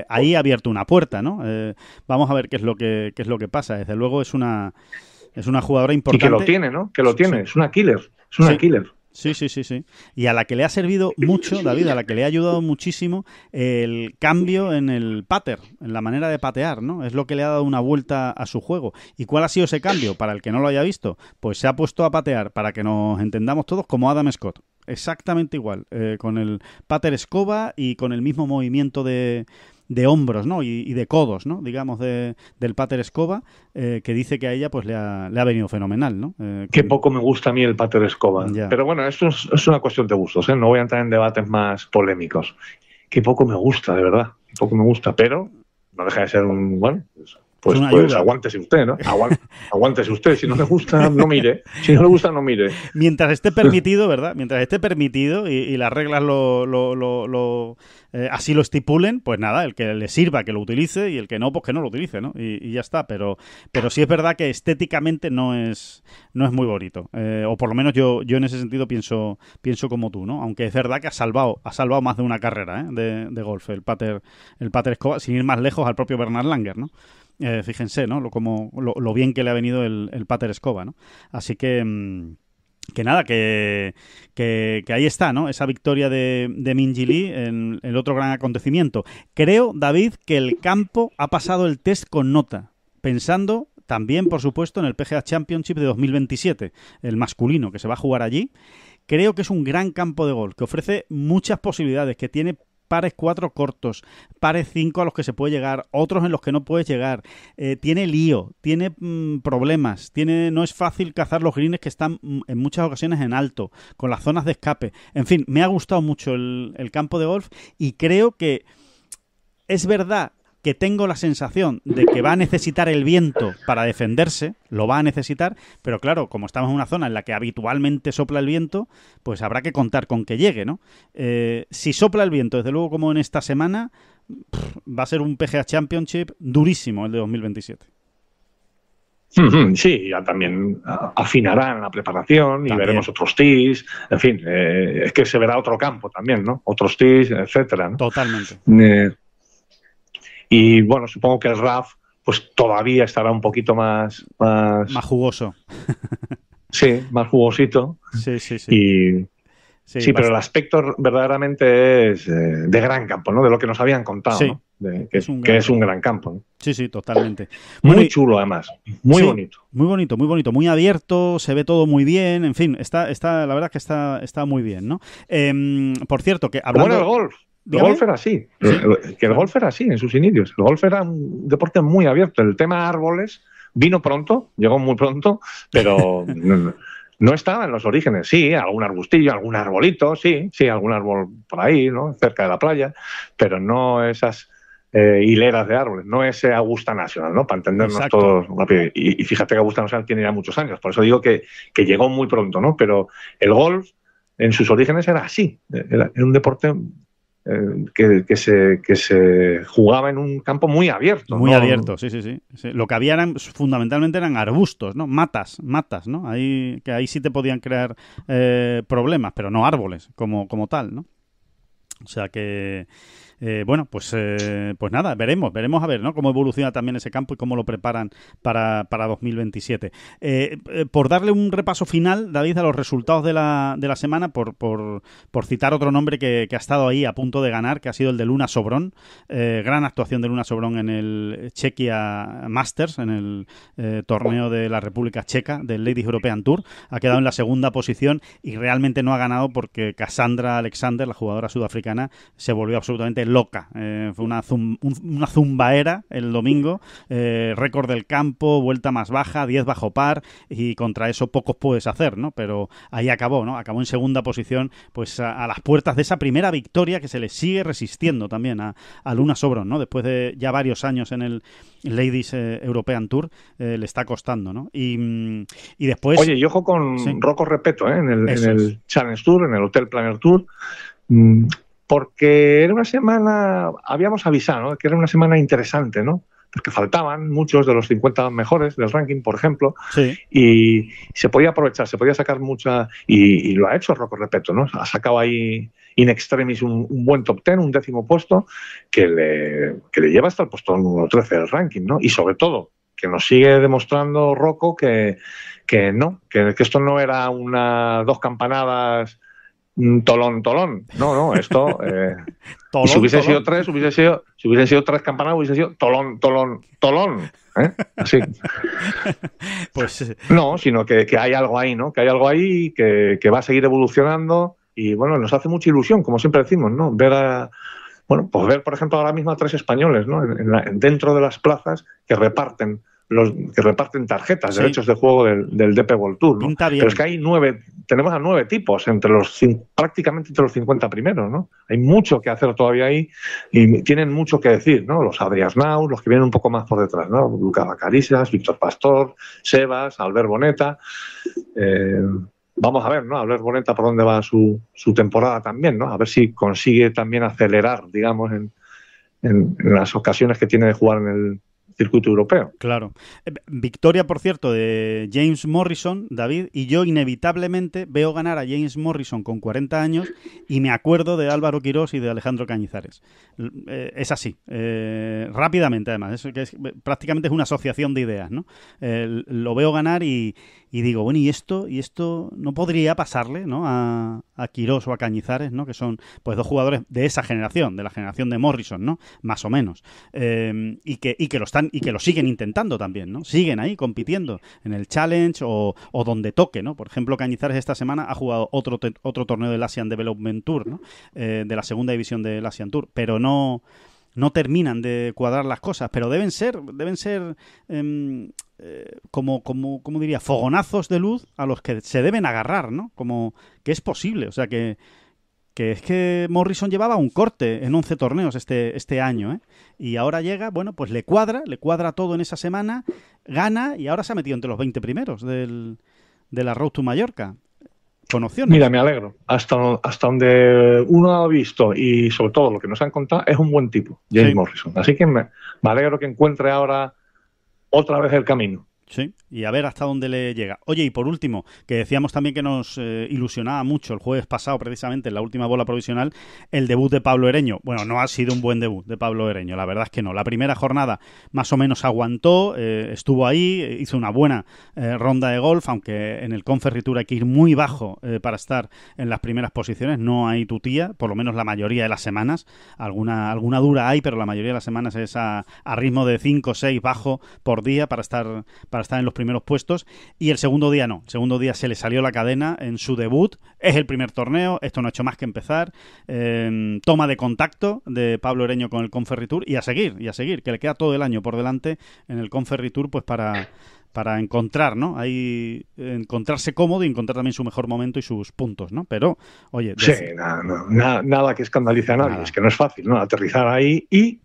[SPEAKER 2] ahí ha abierto una puerta, ¿no? Vamos a ver qué es lo que pasa. Desde luego es una jugadora importante.
[SPEAKER 5] Y que lo tiene, ¿no? Que lo tiene, sí. Es una killer, killer.
[SPEAKER 2] Sí. Y a la que le ha servido mucho, David, a la que le ha ayudado muchísimo el cambio en el pater, en la manera de patear, ¿no? Es lo que le ha dado una vuelta a su juego. ¿Y cuál ha sido ese cambio? Para el que no lo haya visto, pues se ha puesto a patear, para que nos entendamos todos, como Adam Scott. Exactamente igual, con el pater escoba y con el mismo movimiento de hombros, ¿no? Y de codos, ¿no? Digamos, del pater escoba, que dice que a ella pues le ha venido fenomenal, ¿no?
[SPEAKER 5] Qué poco me gusta a mí el pater escoba. Ya. Pero bueno, esto es una cuestión de gustos, ¿eh? No voy a entrar en debates más polémicos. Qué poco me gusta, de verdad. Qué poco me gusta, pero no deja de ser un... Bueno, pues aguántese usted, ¿no? Aguántese usted. Si no le gusta, no mire. Si no le gusta, no mire.
[SPEAKER 2] Mientras esté permitido, ¿verdad? Mientras esté permitido y las reglas así lo estipulen, pues nada, el que le sirva que lo utilice y el que no, pues que no lo utilice, ¿no? Y ya está. Pero sí es verdad que estéticamente no es muy bonito. O por lo menos yo en ese sentido pienso como tú, ¿no? Aunque es verdad que ha salvado más de una carrera, ¿eh? de golf, el pater escoba, sin ir más lejos al propio Bernard Langer, ¿no? Fíjense, ¿no? Lo bien que le ha venido el pater escoba, ¿no? Así que nada, que ahí está, ¿no? Esa victoria de Minjee Lee en el otro gran acontecimiento. Creo, David, que el campo ha pasado el test con nota, pensando también, por supuesto, en el PGA Championship de 2027, el masculino, que se va a jugar allí. Creo que es un gran campo de golf, que ofrece muchas posibilidades, que tiene pares 4 cortos, pares 5 a los que se puede llegar, otros en los que no puedes llegar, tiene lío, tiene problemas, no es fácil cazar los greens que están en muchas ocasiones en alto, con las zonas de escape. En fin, me ha gustado mucho el campo de golf y creo que es verdad que tengo la sensación de que va a necesitar el viento para defenderse, lo va a necesitar, pero claro, como estamos en una zona en la que habitualmente sopla el viento, pues habrá que contar con que llegue, ¿no? Si sopla el viento, desde luego como en esta semana, va a ser un PGA Championship durísimo el de 2027.
[SPEAKER 5] Sí, ya también afinará en la preparación y veremos otros tees, en fin, es que se verá otro campo también, ¿no? Otros tees, etcétera, ¿no?
[SPEAKER 2] Totalmente.
[SPEAKER 5] Y bueno, supongo que el RAF pues todavía estará un poquito más
[SPEAKER 2] jugoso.
[SPEAKER 5] Sí, más jugosito.
[SPEAKER 2] Sí.
[SPEAKER 5] Sí, pero el aspecto verdaderamente es de gran campo, ¿no? De lo que nos habían contado, sí, ¿no? Que es un gran campo, ¿no?
[SPEAKER 2] Sí, totalmente.
[SPEAKER 5] Muy chulo, además. Muy bonito.
[SPEAKER 2] Muy bonito, muy abierto, se ve todo muy bien, en fin, la verdad es que está muy bien, ¿no? Por cierto, que hablando...
[SPEAKER 5] Bueno, el golf. El golf era así, el golf era así en sus inicios. El golf era un deporte muy abierto. El tema árboles vino pronto, llegó muy pronto, pero no estaba en los orígenes. Sí, algún arbustillo, algún arbolito, sí, algún árbol por ahí, ¿no? Cerca de la playa, pero no esas hileras de árboles, no ese Augusta National, ¿no? Para entendernos todos rápido. Y fíjate que Augusta National tiene ya muchos años, por eso digo que llegó muy pronto, ¿no? Pero el golf en sus orígenes era así, era un deporte que se jugaba en un campo muy abierto.
[SPEAKER 2] Muy abierto, sí. Lo que había fundamentalmente eran arbustos, ¿no? Matas, ¿no? Ahí sí te podían crear problemas, pero no árboles como tal, ¿no? O sea que Bueno, pues nada, veremos a ver, ¿no?, cómo evoluciona también ese campo y cómo lo preparan para 2027. Por darle un repaso final, David, a los resultados de la semana, por citar otro nombre que ha estado ahí a punto de ganar, que ha sido el de Luna Sobrón. Gran actuación de Luna Sobrón en el Czechia Masters, en el torneo de la República Checa del Ladies European Tour. Ha quedado en la segunda posición y realmente no ha ganado porque Cassandra Alexander, la jugadora sudafricana, se volvió absolutamente loca. Fue una zumbaera el domingo, récord del campo, vuelta más baja, 10 bajo par, y contra eso pocos puedes hacer, ¿no? Pero ahí acabó, ¿no? Acabó en segunda posición, pues a las puertas de esa primera victoria que se le sigue resistiendo también a Luna Sobrón, ¿no? Después de ya varios años en el Ladies European Tour, le está costando, ¿no? Y después...
[SPEAKER 5] Oye, y ojo con Rocco Repetto, en el Challenge Tour, en el Hotel Planner Tour, porque era una semana, habíamos avisado, ¿no?, que era una semana interesante, ¿no? Porque faltaban muchos de los 50 mejores del ranking, por ejemplo, y se podía aprovechar, se podía sacar mucha, y lo ha hecho Rocco Repetto, ¿no? Ha sacado ahí in extremis un buen top 10, un 10º puesto, que le lleva hasta el puesto número 13 del ranking, ¿no? Y sobre todo, que nos sigue demostrando Rocco que esto no era dos campanadas tolón. No, esto...
[SPEAKER 2] Tolón,
[SPEAKER 5] si hubiese sido tres, si hubiesen sido tres campanadas, hubiese sido tolón. Así.
[SPEAKER 2] Pues...
[SPEAKER 5] No, sino que hay algo ahí, ¿no? Que hay algo ahí que va a seguir evolucionando y, bueno, nos hace mucha ilusión, como siempre decimos, ¿no? Ver, por ejemplo, ahora mismo a 3 españoles, ¿no? Dentro de las plazas que reparten tarjetas, derechos de juego del DP World Tour, ¿no? Pero es que tenemos a 9 tipos prácticamente entre los 50 primeros, ¿no? Hay mucho que hacer todavía ahí y tienen mucho que decir, ¿no? Los Adrián Nau, los que vienen un poco más por detrás, ¿no? Luca Vacarisas, Víctor Pastor, Sebas, Albert Boneta. Vamos a ver, ¿no? Albert Boneta por dónde va su temporada también, ¿no? A ver si consigue también acelerar, digamos, en las ocasiones que tiene de jugar en el circuito europeo.
[SPEAKER 2] Claro. Victoria, por cierto, de James Morrison, David, y yo inevitablemente veo ganar a James Morrison con 40 años y me acuerdo de Álvaro Quirós y de Alejandro Cañizares. Es así. Rápidamente, además. Prácticamente es una asociación de ideas, ¿no? Lo veo ganar y digo, bueno, ¿y esto no podría pasarle, ¿no?, a Quirós o a Cañizares, ¿no?, que son pues 2 jugadores de esa generación, de la generación de Morrison, ¿no?, más o menos, y que lo siguen intentando también, ¿no? Siguen ahí compitiendo en el Challenge o donde toque, ¿no? Por ejemplo, Cañizares esta semana ha jugado otro torneo del Asian Development Tour, ¿no?, de la segunda división del Asian Tour, pero no terminan de cuadrar las cosas, pero deben ser como diría, fogonazos de luz a los que se deben agarrar, ¿no? Como que es posible, o sea que es que Morrison llevaba un corte en 11 torneos este año, ¿eh? Y ahora llega, bueno, pues le cuadra todo en esa semana, gana y ahora se ha metido entre los 20 primeros de la Road to Mallorca. Con opciones.
[SPEAKER 5] Mira, me alegro. Hasta donde uno ha visto y sobre todo lo que nos han contado, es un buen tipo, James Morrison. Así que me alegro que encuentre ahora otra vez el camino.
[SPEAKER 2] Sí, y a ver hasta dónde le llega. Oye, y por último, que decíamos también que nos ilusionaba mucho el jueves pasado, precisamente en la última bola provisional, el debut de Pablo Ereño. Bueno, no ha sido un buen debut de Pablo Ereño, la verdad es que no. La primera jornada más o menos aguantó, estuvo ahí, hizo una buena ronda de golf, aunque en el Conferry Tour hay que ir muy bajo para estar en las primeras posiciones. No hay tutía, por lo menos la mayoría de las semanas. Alguna dura hay, pero la mayoría de las semanas es a ritmo de 5 o 6 bajo por día para estar en los primeros puestos, y el segundo día no. El segundo día se le salió la cadena en su debut. Es el primer torneo, esto no ha hecho más que empezar. Toma de contacto de Pablo Ereño con el Conferry Tour y a seguir, que le queda todo el año por delante en el Conferry Tour, pues para encontrar, ¿no? Ahí encontrarse cómodo y encontrar también su mejor momento y sus puntos, ¿no? Pero, oye...
[SPEAKER 5] Sí, nada que escandalice a nadie. Nada. Es que no es fácil, ¿no? Aterrizar ahí y,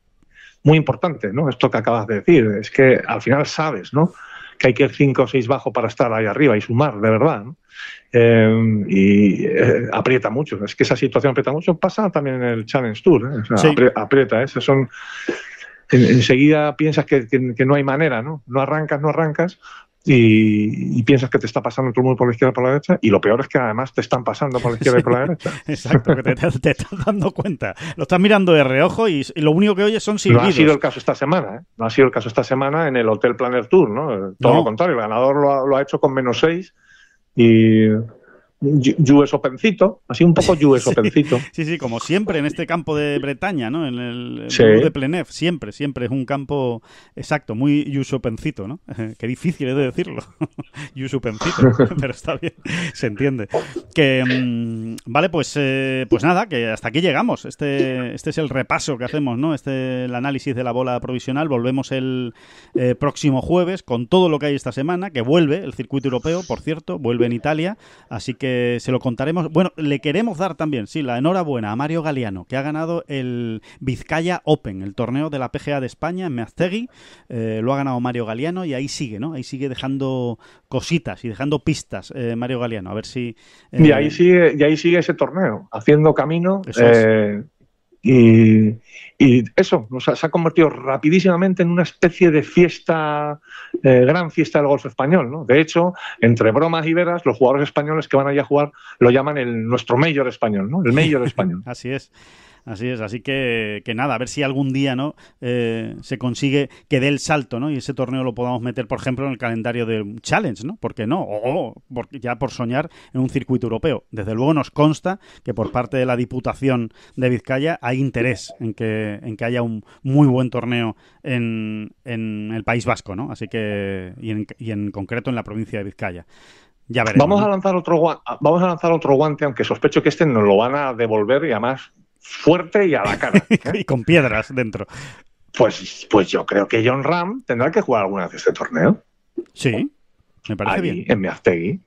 [SPEAKER 5] muy importante, ¿no? Esto que acabas de decir, es que al final sabes, ¿no?, que hay que ir 5 o 6 bajo para estar ahí arriba y sumar, de verdad, ¿no? Aprieta mucho. Es que esa situación aprieta mucho. Pasa también en el Challenge Tour, ¿eh? O sea, sí. Aprieta, ¿eh? Enseguida piensas que no hay manera, ¿no? No arrancas, y piensas que te está pasando todo el mundo por la izquierda y por la derecha, y lo peor es que además te están pasando por la izquierda y por la derecha.
[SPEAKER 2] Exacto, que te estás dando cuenta. Lo estás mirando de reojo y lo único que oyes son silbidos.
[SPEAKER 5] No ha sido el caso esta semana, ¿eh? No ha sido el caso esta semana en el Hotel Planner Tour, ¿no? Todo lo contrario, el ganador lo ha hecho con -6 y... US Opencito, así un poco US Opencito.
[SPEAKER 2] Sí, como siempre en este campo de Bretaña, ¿no? En el
[SPEAKER 5] sí.
[SPEAKER 2] de Plenef, siempre es un campo exacto, muy US Opencito, ¿no? Qué difícil es de decirlo. US Opencito, pero está bien, se entiende. Que vale, pues nada, que hasta aquí llegamos. Este es el repaso que hacemos, ¿no? El análisis de la bola provisional. Volvemos el próximo jueves con todo lo que hay esta semana, que vuelve el circuito europeo, por cierto, vuelve en Italia, así que se lo contaremos. Bueno, le queremos dar también, sí, la enhorabuena a Mario Galiano, que ha ganado el Vizcaya Open, el torneo de la PGA de España en Meaztegui. Lo ha ganado Mario Galiano y ahí sigue, ¿no? Ahí sigue dejando cositas y dejando pistas Mario Galiano. A ver si...
[SPEAKER 5] Y ahí sigue ese torneo, haciendo camino.
[SPEAKER 2] Eso es.
[SPEAKER 5] Y eso se ha convertido rapidísimamente en una especie de fiesta, gran fiesta del golf español, ¿no? De hecho, entre bromas y veras, los jugadores españoles que van allí a jugar lo llaman nuestro Major español, ¿no? El Major español.
[SPEAKER 2] Así es. Así que nada, a ver si algún día, ¿no? Se consigue que dé el salto, ¿no? Y ese torneo lo podamos meter, por ejemplo, en el calendario de Challenge, ¿no? ¿Por qué no? Ya por soñar en un circuito europeo. Desde luego nos consta que por parte de la Diputación de Vizcaya hay interés en que haya un muy buen torneo en el País Vasco, ¿no? Así que y en concreto en la provincia de Vizcaya. Ya veremos.
[SPEAKER 5] Vamos a lanzar otro guante, aunque sospecho que este nos lo van a devolver y además fuerte y a la cara, ¿eh?
[SPEAKER 2] Y con piedras dentro.
[SPEAKER 5] Pues yo creo que Jon Rahm tendrá que jugar alguna vez este torneo.
[SPEAKER 2] Sí, me parece
[SPEAKER 5] allí,
[SPEAKER 2] bien.
[SPEAKER 5] En Meaztegui,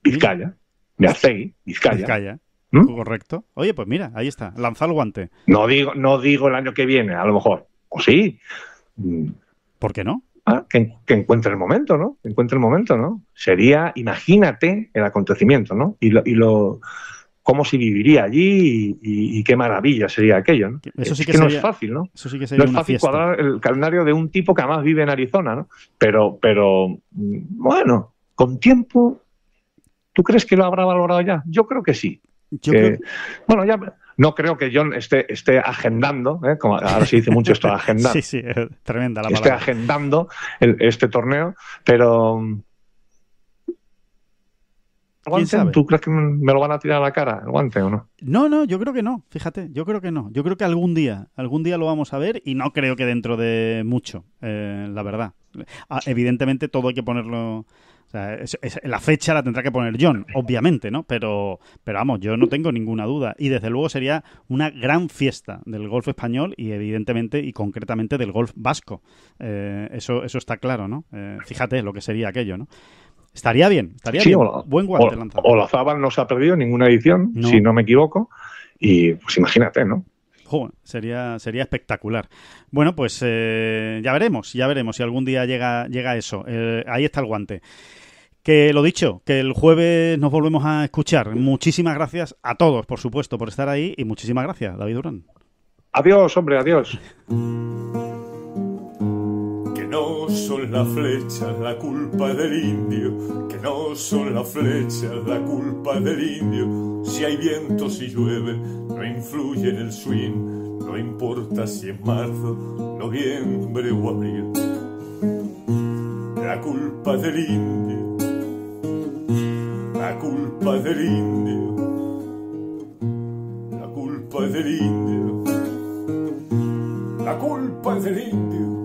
[SPEAKER 5] Vizcaya. Meaztegui, Vizcaya.
[SPEAKER 2] Correcto. Oye, pues mira, ahí está, lanza el guante.
[SPEAKER 5] No digo el año que viene, a lo mejor. O sí.
[SPEAKER 2] ¿Por qué no?
[SPEAKER 5] Que encuentre el momento, ¿no? Sería, imagínate el acontecimiento, ¿no? Cómo se viviría allí y qué maravilla sería aquello, ¿no?
[SPEAKER 2] Eso sí que
[SPEAKER 5] no
[SPEAKER 2] sería,
[SPEAKER 5] es fácil, ¿no?
[SPEAKER 2] Eso sí que sería
[SPEAKER 5] no es
[SPEAKER 2] una
[SPEAKER 5] fácil
[SPEAKER 2] fiesta.
[SPEAKER 5] cuadrar el calendario de un tipo que además vive en Arizona, ¿no? Pero bueno, con tiempo, ¿tú crees que lo habrá valorado ya? Yo creo que sí. Bueno, ya no creo que John esté agendando, como ahora se dice mucho esto, agendar.
[SPEAKER 2] Sí, tremenda la palabra.
[SPEAKER 5] Esté agendando este torneo, pero...
[SPEAKER 2] ¿Quién
[SPEAKER 5] ¿Tú crees que me lo van a tirar a la cara, el guante, o no?
[SPEAKER 2] No, yo creo que no, fíjate, yo creo que no. Yo creo que algún día lo vamos a ver y no creo que dentro de mucho, la verdad. Evidentemente todo hay que ponerlo... O sea, la fecha la tendrá que poner John, obviamente, ¿no? Pero vamos, yo no tengo ninguna duda. Y desde luego sería una gran fiesta del golf español y evidentemente y concretamente del golf vasco. Eso está claro, ¿no? Fíjate lo que sería aquello, ¿no? Estaría bien. Buen guante lanzado.
[SPEAKER 5] Olazábal no se ha perdido ninguna edición, si no me equivoco. Y pues imagínate, ¿no?
[SPEAKER 2] Joder, sería espectacular. Bueno, pues ya veremos si algún día llega eso. Ahí está el guante. Que lo dicho, que el jueves nos volvemos a escuchar. Muchísimas gracias a todos, por supuesto, por estar ahí y muchísimas gracias, David Durán.
[SPEAKER 5] Adiós, hombre, adiós.
[SPEAKER 3] Que no son las flechas la culpa del indio, que no son las flechas la culpa del indio. Si hay viento, si llueve, no influye en el swing, no importa si es marzo, noviembre o abril. La culpa del indio, la culpa del indio, la culpa del indio, la culpa del indio.